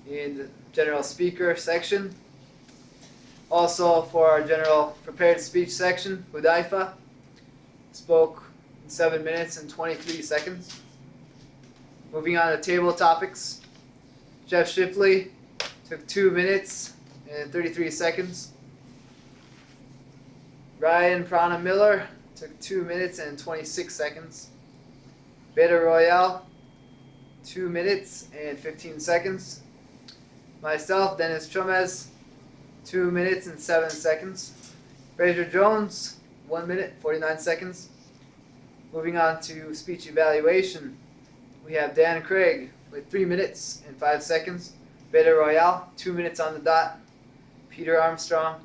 in the general speaker section. Also for our general prepared speech section, Hudaifa spoke in 7 minutes and 23 seconds. Moving on to table topics, Jeff Shipley took 2 minutes and 33 seconds. Ryan Prana Miller took 2 minutes and 26 seconds. Veda Royale, 2 minutes and 15 seconds. Myself, Dennis Chomez, 2 minutes and 7 seconds. Fraser Jones, 1 minute, 49 seconds. Moving on to speech evaluation, we have Dan Craig with 3 minutes and 5 seconds. Beta Royale, 2 minutes on the dot. Peter Armstrong,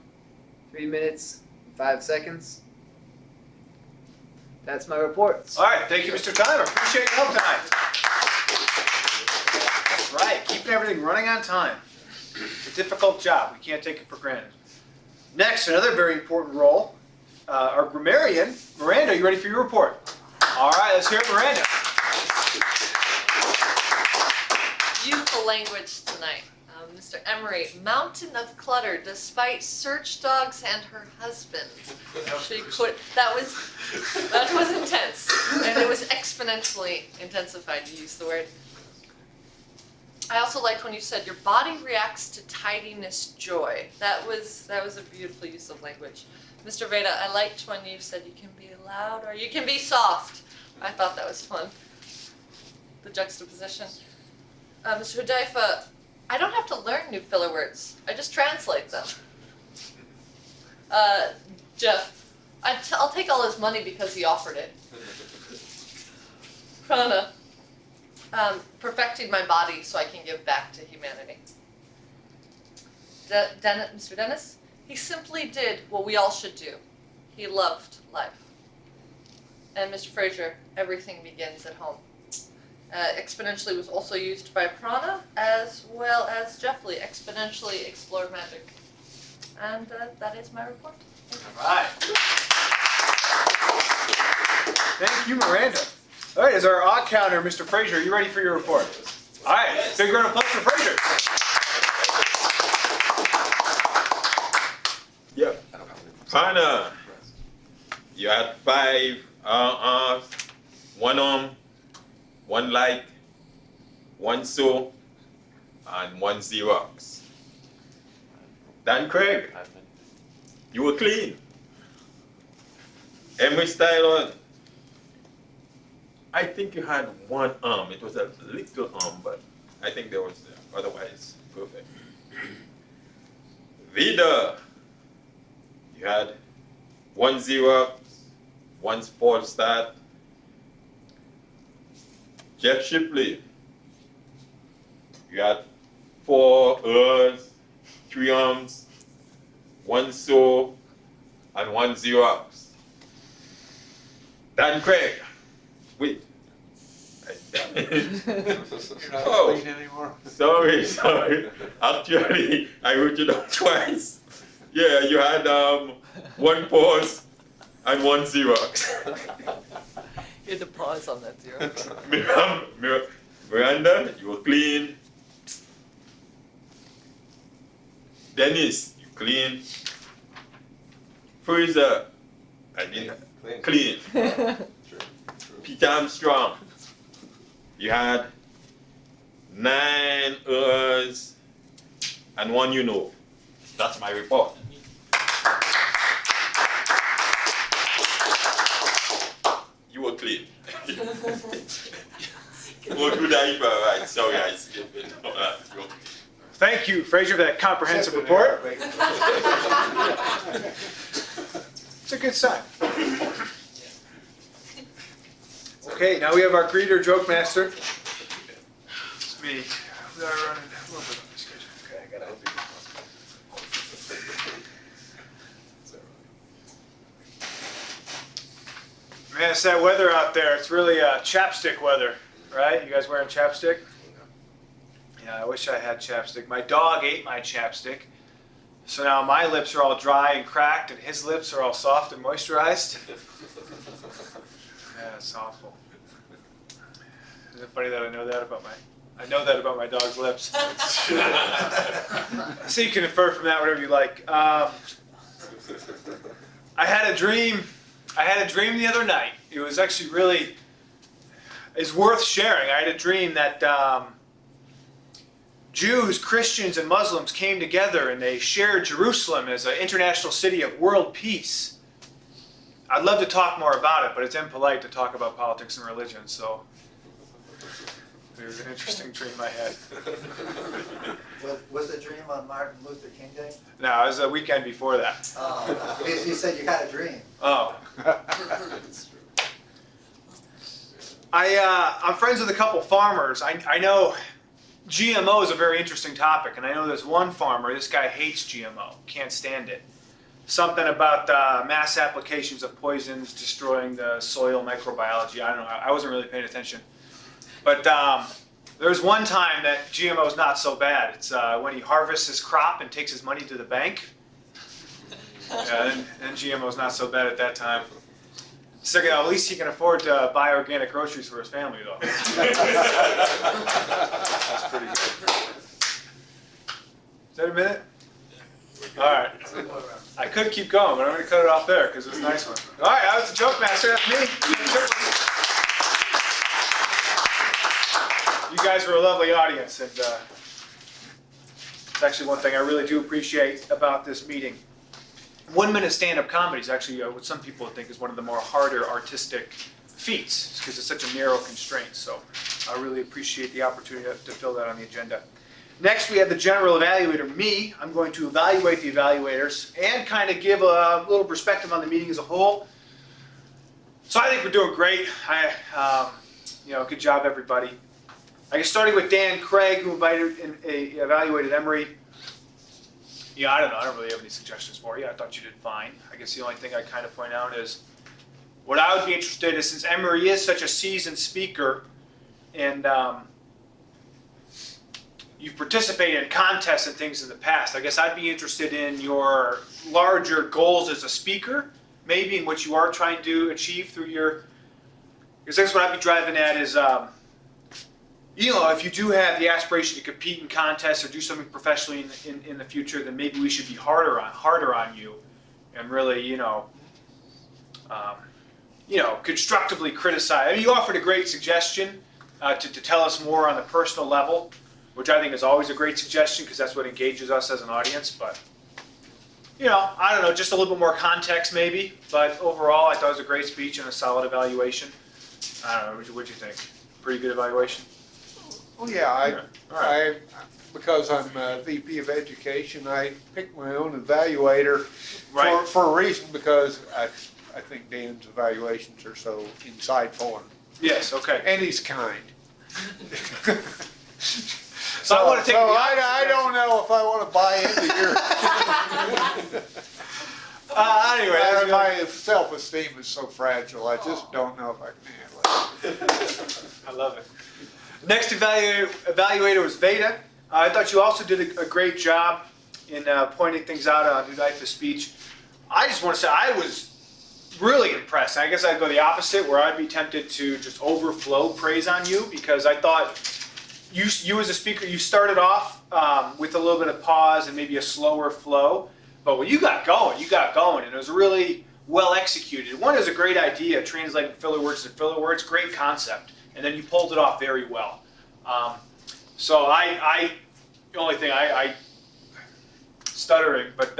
3 minutes, 5 seconds. That's my report. All right, thank you, Mr. Timer. Appreciate your help tonight. That's right, keeping everything running on time. It's a difficult job. We can't take it for granted. Next, another very important role, our grammarian. Miranda, you ready for your report? All right, let's hear it, Miranda. Beautiful language tonight. Mr. Emery, mountain of clutter despite search dogs and her husband. That was intense, and it was exponentially intensified, you used the word. I also liked when you said your body reacts to tidiness joy. That was a beautiful use of language. Mr. Veda, I liked when you said you can be loud or you can be soft. I thought that was fun. The juxtaposition. Mr. Hudaifa, I don't have to learn new filler words. I just translate them. Jeff, I'll take all his money because he offered it. Prana, perfecting my body so I can give back to humanity. Mr. Dennis, he simply did what we all should do. He loved life. And Mr. Fraser, everything begins at home. Exponentially was also used by Prana, as well as Jeff Lee, exponentially explore magic. And that is my report. All right. Thank you, Miranda. All right, as our odd counter, Mr. Fraser, are you ready for your report? All right, big round of applause for Fraser. Yeah. Prana, you had 5 arms, 1 arm, 1 light, 1 sew, and 1 Xerox. Dan Craig, you were clean. Emery Style, I think you had 1 arm. It was a little arm, but I think there was otherwise perfect. Vida, you had 1 Xerox, 1 false start. Jeff Shipley, you had 4 R's, 3 arms, 1 sew, and 1 Xerox. Dan Craig, wait. Oh, sorry. Actually, I wrote you down twice. Yeah, you had 1 pause and 1 Xerox. You had to pause on that zero. Miranda, you were clean. Dennis, you clean. Fraser, I didn't clean. Peter Armstrong, you had 9 errors and 1 you know. That's my report. You were clean. Go to diaper, right? Sorry, I skipped it. Thank you, Fraser, for that comprehensive report. It's a good sign. Okay, now we have our greeter, joke master. It's me. We are running a little bit on the schedule. Okay, I got it. Man, it's that weather out there. It's really chapstick weather, right? You guys wearing chapstick? Yeah, I wish I had chapstick. My dog ate my chapstick. So now my lips are all dry and cracked, and his lips are all soft and moisturized. Yeah, it's awful. Isn't it funny that I know that about my dog's lips? So you can infer from that whatever you like. I had a dream the other night. It was actually really, it's worth sharing. I had a dream that Jews, Christians, and Muslims came together and they shared Jerusalem as an international city of world peace. I'd love to talk more about it, but it's impolite to talk about politics and religion, so it was an interesting dream I had. Was the dream on Martin Luther King Day? No, it was the weekend before that. Oh, he said you had a dream. Oh. I'm friends with a couple farmers. I know GMO is a very interesting topic, and I know there's one farmer, this guy hates GMO, can't stand it. Something about mass applications of poisons destroying the soil microbiology. I don't know, I wasn't really paying attention. But there's one time that GMO is not so bad. It's when he harvests his crop and takes his money to the bank. And GMO is not so bad at that time. Second, at least he can afford to buy organic groceries for his family, though. That's pretty good. Is that a minute? All right. I could keep going, but I'm going to cut it off there because it's a nice one. All right, that was the Joke Master. That's me. You guys were a lovely audience, and it's actually one thing I really do appreciate about this meeting. 1 minute stand-up comedy is actually what some people think is one of the more harder artistic feats because it's such a narrow constraint. So I really appreciate the opportunity to fill that on the agenda. Next, we have the general evaluator, me. I'm going to evaluate the evaluators and kind of give a little perspective on the meeting as a whole. So I think we're doing great. Good job, everybody. I guess starting with Dan Craig, who evaluated Emory. Yeah, I don't know. I don't really have any suggestions for you. I thought you did fine. I guess the only thing I kind of point out is what I would be interested in, since Emory is such a seasoned speaker and you've participated in contests and things in the past, I guess I'd be interested in your larger goals as a speaker, maybe in what you are trying to achieve through your, because that's what I'd be driving at is, if you do have the aspiration to compete in contests or do something professionally in the future, then maybe we should be harder on you and really, constructively criticize. I mean, you offered a great suggestion to tell us more on the personal level, which I think is always a great suggestion because that's what engages us as an audience. But, I don't know, just a little bit more context maybe. But overall, I thought it was a great speech and a solid evaluation. I don't know, what'd you think? Pretty good evaluation? Oh yeah, Alright. because I'm VP of Education, I picked my own evaluator Right. for a reason, because I think Dan's evaluations are so insightful Yes, okay. and he's kind. So I want to take So the I don't know if I want to buy into your. anyway, that's good. My self-esteem is so fragile. I just don't know if I can handle it. I love it. Next evaluator was Veda. I thought you also did a great job in pointing things out on Udaifa's speech. I just want to say I was really impressed. I guess I'd go the opposite, where I'd be tempted to just overflow praise on you, because I thought you as a speaker, you started off with a little bit of pause and maybe a slower flow, but when you got going, and it was really well executed. One is a great idea, translating filler words to filler words, great concept, and then you pulled it off very well. So the only thing I stuttering, but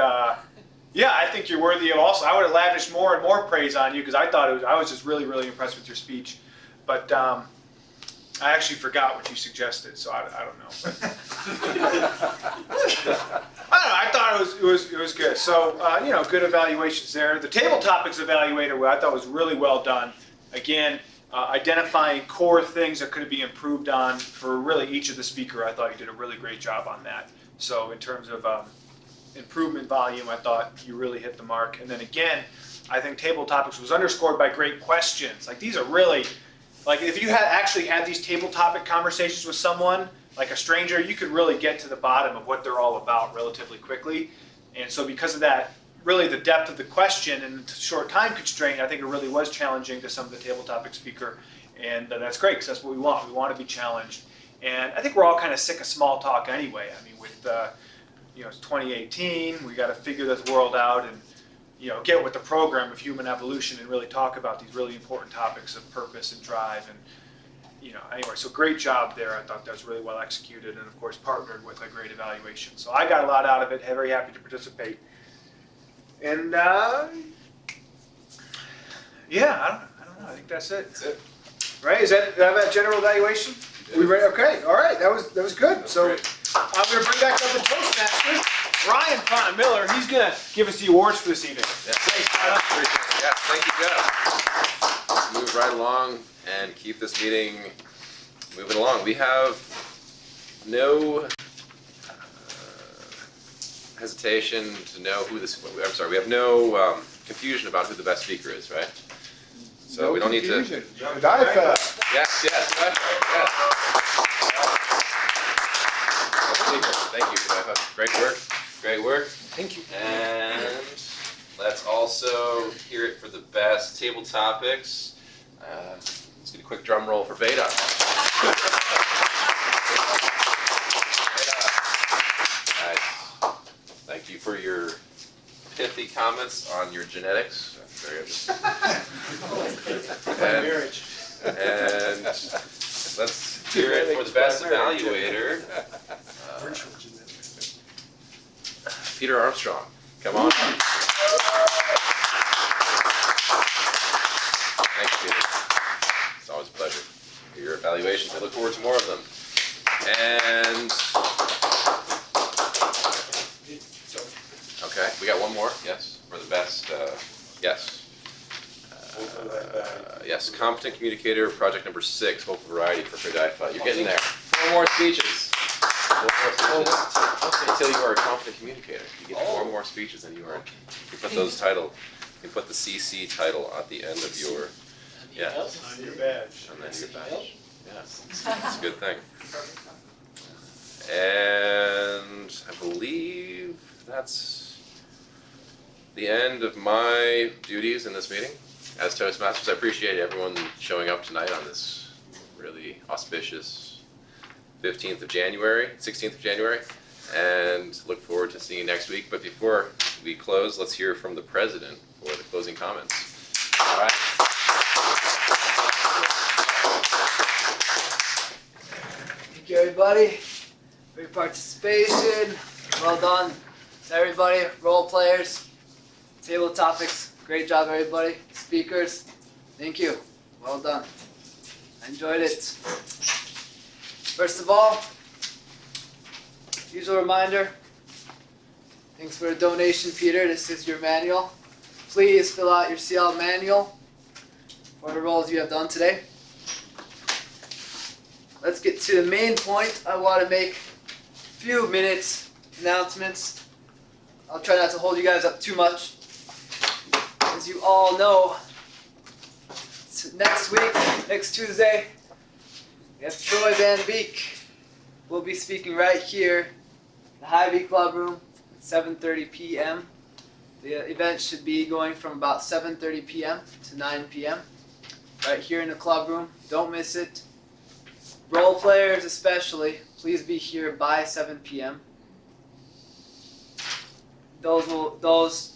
yeah, I think you're worthy of also. I would have lavished more and more praise on you because I thought I was just really, really impressed with your speech. But I actually forgot what you suggested, so I don't know. I don't know. I thought it was good. So good evaluations there. The table topics evaluator, I thought was really well done. Again, identifying core things that could be improved on for really each of the speaker. I thought you did a really great job on that. So in terms of improvement volume, I thought you really hit the mark. And then again, I think table topics was underscored by great questions. Like these are really, like if you had actually had these table topic conversations with someone, like a stranger, you could really get to the bottom of what they're all about relatively quickly. And so because of that, really the depth of the question and the short time constraint, I think it really was challenging to some of the table topic speaker. And that's great, because that's what we want. We want to be challenged. And I think we're all kind of sick of small talk anyway. I mean, with it's 2018, we got to figure this world out and get with the program of human evolution and really talk about these really important topics of purpose and drive. And anyway, so great job there. I thought that was really well executed, and of course partnered with a great evaluation. So I got a lot out of it. Very happy to participate. And yeah, I don't know. I think that's it. That's it. Right? Is that general evaluation? We ready? Okay. All right. That was good. So I'm going to bring back up the Toastmasters, Ryan Font Miller. He's going to give us the awards for this evening. Yeah. Thanks, Adam. Yeah, thank you, Jeff. let's move right along and keep this meeting moving along. We have no hesitation to know who this. I'm sorry. We have no confusion about who the best speaker is, right? So we don't need to. Yes. Yes. Thank you, Rebecca. Great work. Thank you. And let's also hear it for the best table topics. Let's get a quick drum roll for Veda. Nice. Thank you for your pithy comments on your genetics. Very interesting. And let's hear it for the best evaluator. Peter Armstrong, come on. Thanks, Peter. It's always a pleasure. Your evaluations, I look forward to more of them. And okay, we got one more. Yes, for the best. Yes. Yes, competent communicator, project number 6, vocal variety for Hi-Vee. You're getting there. 4 more speeches. 4 more speeches. Until you are a competent communicator. You get 4 more speeches than you are. You put those title. You put the CC title at the end of your. Yeah. On your badge. And then your badge. Yeah. It's a good thing. And I believe that's the end of my duties in this meeting. As Toastmasters, I appreciate everyone showing up tonight on this really auspicious 16th of January, and look forward to seeing you next week. But before we close, let's hear from the president for the closing comments. All right. Thank you, everybody, for your participation. Well done to everybody, role players, table topics. Great job, everybody. Speakers, thank you. Well done. I enjoyed it. First of all, usual reminder. Thanks for the donation, Peter. This is your manual. Please fill out your CL manual for the roles you have done today. Let's get to the main point. I want to make a few minutes announcements. I'll try not to hold you guys up too much. As you all know, next week, next Tuesday, we have Troy Van Beek. We'll be speaking right here in the Hy-Vee Club Room at 7:30 p.m. The event should be going from about 7:30 p.m. to 9 p.m. right here in the club room. Don't miss it. Role players especially, please be here by 7 p.m. Those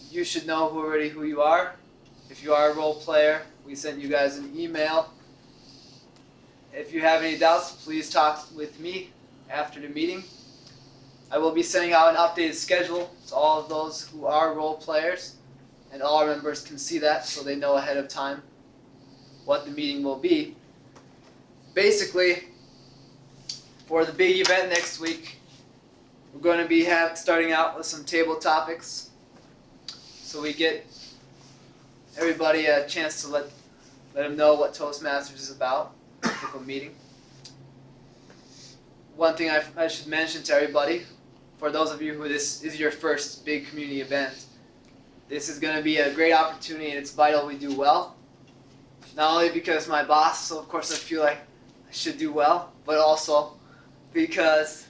you should know already who you are. If you are a role player, we sent you guys an email. If you have any doubts, please talk with me after the meeting. I will be sending out an updated schedule to all of those who are role players, and all our members can see that so they know ahead of time what the meeting will be. Basically, for the big event next week, we're going to be starting out with some table topics. So we get everybody a chance to let them know what Toastmasters is about, a typical meeting. One thing I should mention to everybody, for those of you who this is your first big community event, this is going to be a great opportunity and it's vital we do well. Not only because my boss, so of course I feel like I should do well, but also because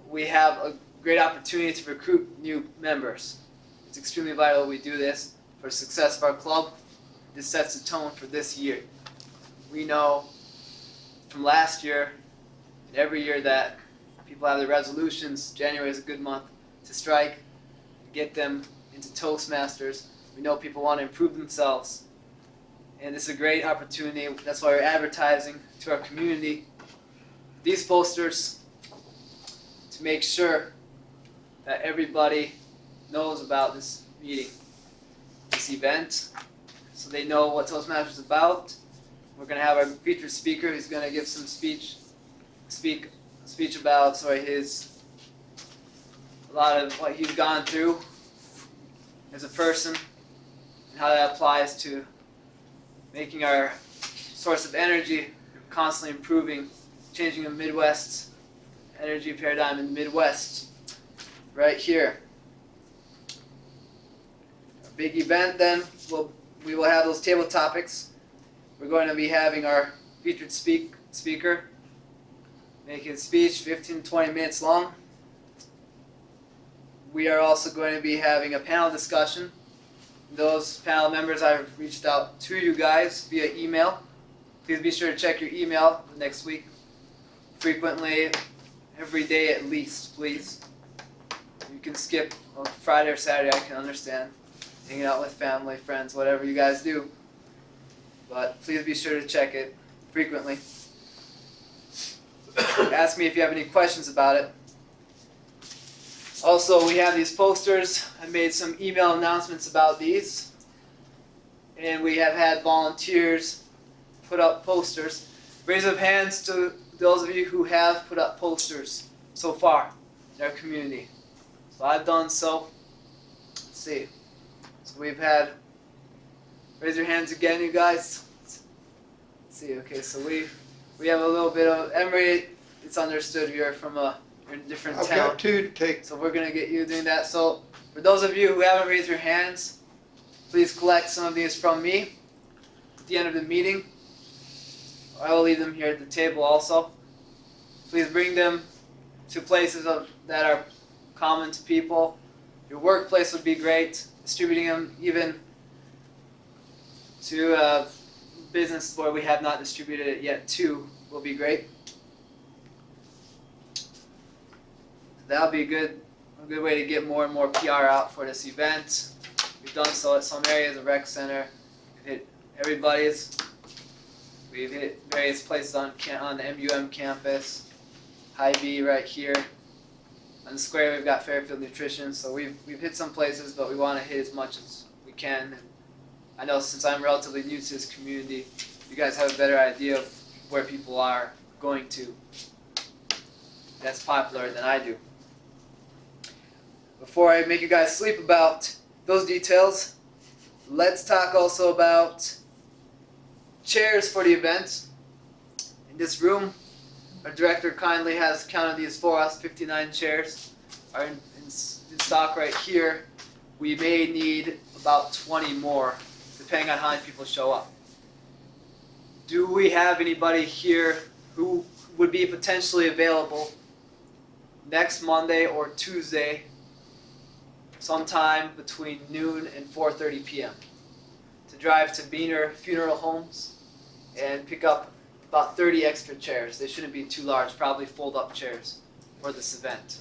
we have a great opportunity to recruit new members. It's extremely vital we do this for the success of our club. This sets the tone for this year. We know from last year and every year that people have their resolutions. January is a good month to strike, get them into Toastmasters. We know people want to improve themselves. And this is a great opportunity. That's why we're advertising to our community these posters to make sure that everybody knows about this meeting, this event, so they know what Toastmasters is about. We're going to have our featured speaker who's going to give some speech about a lot of what he's gone through as a person and how that applies to making our source of energy, constantly improving, changing the Midwest energy paradigm in the Midwest, right here. A big event then, we will have those table topics. We're going to be having our featured speaker make his speech 15 to 20 minutes long. We are also going to be having a panel discussion. Those panel members, I've reached out to you guys via email. Please be sure to check your email next week. Frequently, every day at least, please. You can skip on Friday or Saturday, I can understand. Hanging out with family, friends, whatever you guys do. But please be sure to check it frequently. Ask me if you have any questions about it. Also, we have these posters. I made some email announcements about these. And we have had volunteers put up posters. Raise of hands to those of you who have put up posters so far in our community. So I've done so. Let's see. So we've had, raise your hands again, you guys. Let's see, okay, so we have a little bit of, Emory, it's understood you're from you're in a different I've town. got two to take. So we're gonna get you doing that. So for those of you who haven't raised your hands, please collect some of these from me at the end of the meeting. I will leave them here at the table also. Please bring them to places that are common to people. Your workplace would be great. Distributing them even to business where we have not distributed it yet too will be great. That'll be a good way to get more and more PR out for this event. We've done so at some areas, the rec center. We've hit everybody's. We've hit various places on the MUM campus. Hy-Vee right here. On the square we've got Fairfield Nutrition. So we've hit some places, but we want to hit as much as we can. And I know since I'm relatively new to this community, you guys have a better idea of where people are going to. That's popular than I do. Before I make you guys sleep about those details, let's talk also about chairs for the event. In this room, our director kindly has counted these for us. 59 chairs are in stock right here. We may need about 20 more, depending on how many people show up. Do we have anybody here who would be potentially available next Monday or Tuesday, sometime between noon and 4:30 p.m. to drive to Beaner Funeral Homes and pick up about 30 extra chairs? They shouldn't be too large, probably fold-up chairs for this event.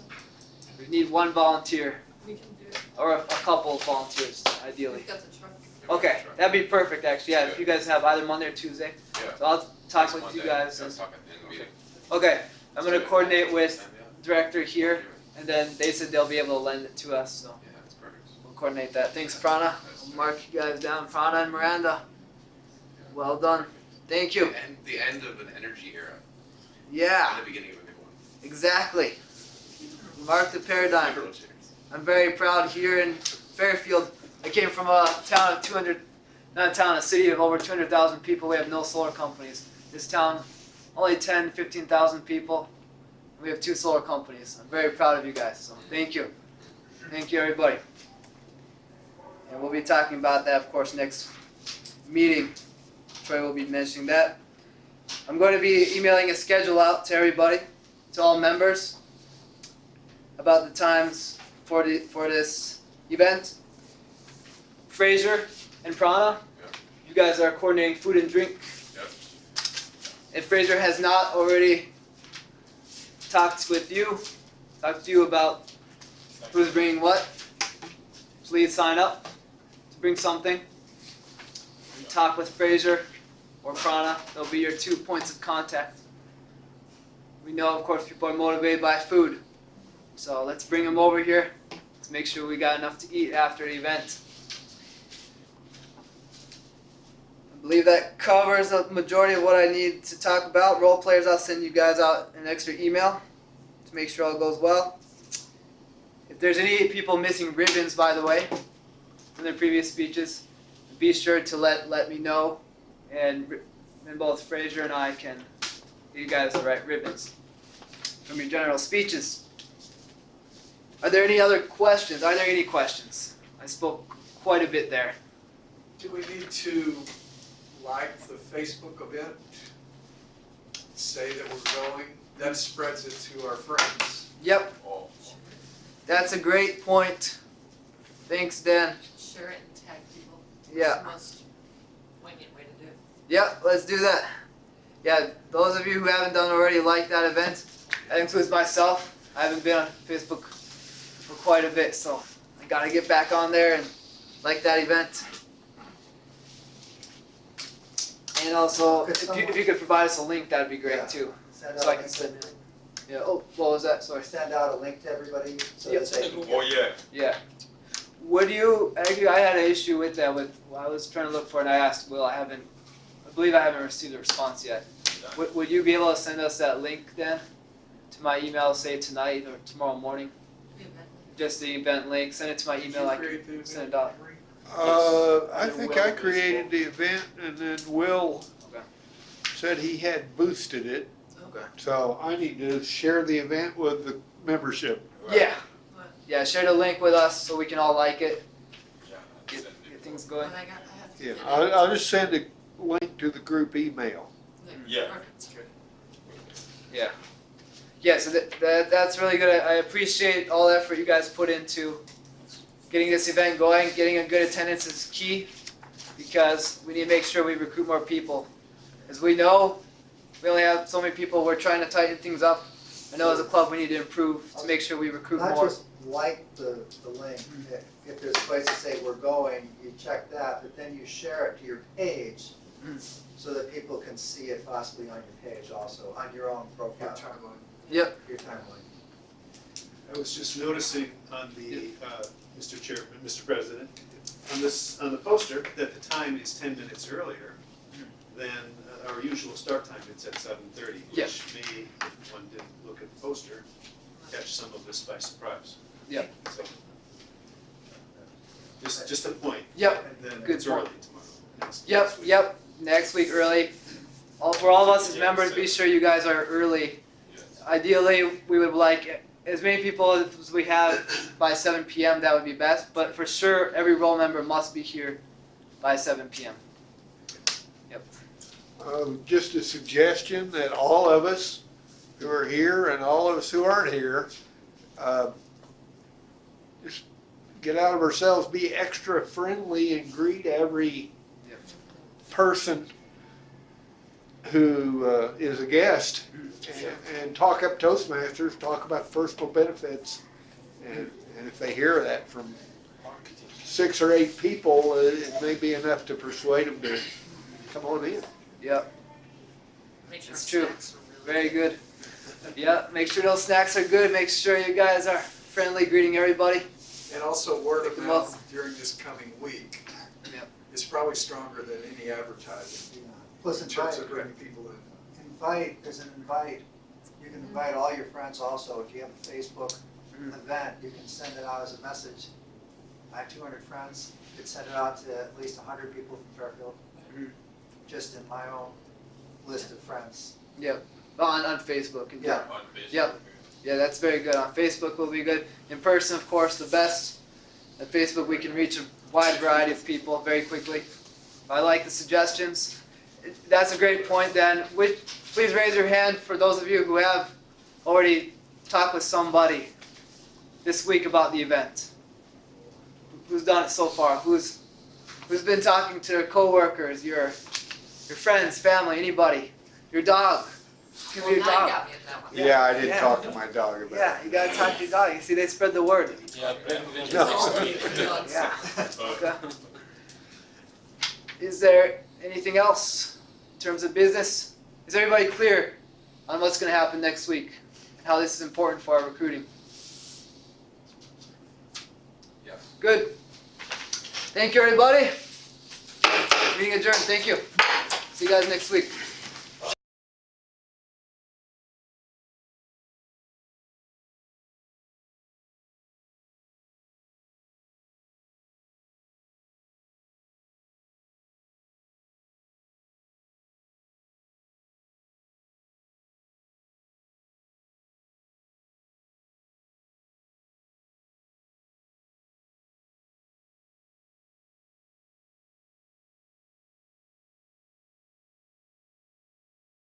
We need one volunteer, We can do it. or a couple of volunteers, ideally. We've got the truck. Okay, that'd be perfect, actually. Yeah, if you guys have either Monday or Tuesday. Yeah. So I'll talk Next with you Monday. guys. Let's talk in the meeting. Okay, I'm gonna coordinate with director here, and then they said they'll be able to lend it to us, so Yeah, that's perfect. we'll coordinate that. Thanks, Prana. I'll mark you guys down, Prana and Miranda. Well done. Thank you. And the end of an energy era. Yeah, And the beginning of a new one. exactly. Mark the paradigm. Micro chairs. I'm very proud here in Fairfield. I came from a town of 200, not a town, a city of over 200,000 people. We have no solar companies. This town, only 10, 15,000 people. We have 2 solar companies. I'm very proud of you guys, so thank you. Thank you, everybody. And we'll be talking about that, of course, next meeting. Troy will be mentioning that. I'm going to be emailing a schedule out to everybody, to all members, about the times for this event. Fraser and Prana, you guys are coordinating food and drink. Yep. If Fraser has not already talked to you about who's bringing what, please sign up to bring something. And talk with Fraser or Prana. They'll be your 2 points of contact. We know, of course, people are motivated by food. So let's bring them over here. Let's make sure we got enough to eat after the event. I believe that covers the majority of what I need to talk about. Role players, I'll send you guys out an extra email to make sure all goes well. If there's any people missing ribbons, by the way, from their previous speeches, be sure to let me know. and then both Fraser and I can get you guys the right ribbons from your general speeches. Are there any other questions? Are there any questions? I spoke quite a bit there. Do we need to like the Facebook event? Say that we're going, that spreads it to our friends. Yep, Oh. that's a great point. Thanks, Dan. Share it and tag people. Yeah. It's the most poignant way to do it. Yep, let's do that. Yeah, those of you who haven't done already, like that event. That includes myself. I haven't been on Facebook for quite a bit, so I gotta get back on there and like that event. And also, if you could provide us a link, that'd be great too. Send So I out, can send it. Yeah. Oh, what was that? Sorry. send out a link to everybody so Yep. that they can Oh, yeah. Yeah. Would you? Actually, I had an issue with that. I was trying to look for it, and I asked Will. I believe I haven't received a response yet. Would you be able to send us that link then to my email, say tonight or tomorrow morning? Just the event link. Send it to my email. I can send it out. I think I created the event and then Will Okay. said he had boosted it. Okay. So I need to share the event with the membership. Yeah. Yeah. Share the link with us so we can all like it. Get things going. But I have to Yeah, get it. I'll just send a link to the group email. Yeah. Perfect. Yeah. Yeah. So that's really good. I appreciate all the effort you guys put into getting this event going. Getting a good attendance is key because we need to make sure we recruit more people. As we know, we only have so many people. We're trying to tighten things up. I know as a club we need to improve to make sure we recruit not more. just like the link. If there's a place to say we're going, you check that, but then you share it to your page so that people can see it possibly on your page also, on your own profile, Yep. your timeline. I was just noticing on the, Mr. Chairman, Mr. President, on the poster, that the time is 10 minutes earlier than our usual start time. It's at 7:30, Yeah. which may, if one didn't look at the poster, catch some of this by surprise. Yeah. So, just a point. Yep. And then Good it's point. early tomorrow. Next Yep. week. Yep. Next week early. For all of us as members, be sure you guys are early. Ideally, we would like as many people as we have by 7 p.m. That would be best. But for sure, every roll member must be here by 7 p.m. Just a suggestion that all of us who are here and all of us who aren't here, just get out of ourselves, be extra friendly and greet every person who is a guest and talk up Toastmasters, talk about personal benefits. And if they hear that from 6 or 8 people, it may be enough to persuade them to come on in. Yep. Make sure It's true. snacks are really Very good. Yeah. Make sure those snacks are good. Make sure you guys are friendly, greeting everybody. And also word Pick of 'em mouth up. during this coming week Yep. is probably stronger than any advertising Plus in terms invite, of bringing people in. there's an invite. You can invite all your friends also. If you have a Facebook event, you can send it out as a message. I have 200 friends. You could send it out to at least 100 people from Fairfield. Just in my own list of friends. Yep. On Facebook. And Yeah. On Facebook. Yep. Yeah, that's very good. On Facebook will be good. In person, of course, the best. At Facebook, we can reach a wide variety of people very quickly. I like the suggestions. That's a great point, Dan. Please raise your hand for those of you who have already talked with somebody this week about the event. Who's done it so far? Who's been talking to their coworkers, your friends, family, anybody, your dog? Could be Well, your now you dog. got me at that one. Yeah, I did Yeah. talk to my dog about it. Yeah, you gotta talk to your dog. You see, they spread the word. Yeah, bring Yeah. Okay. Is there anything else in terms of business? Is everybody clear on what's going to happen next week and how this is important for our recruiting? Yeah. Good. Thank you, everybody. Meeting adjourned. Thank you. See you guys next week.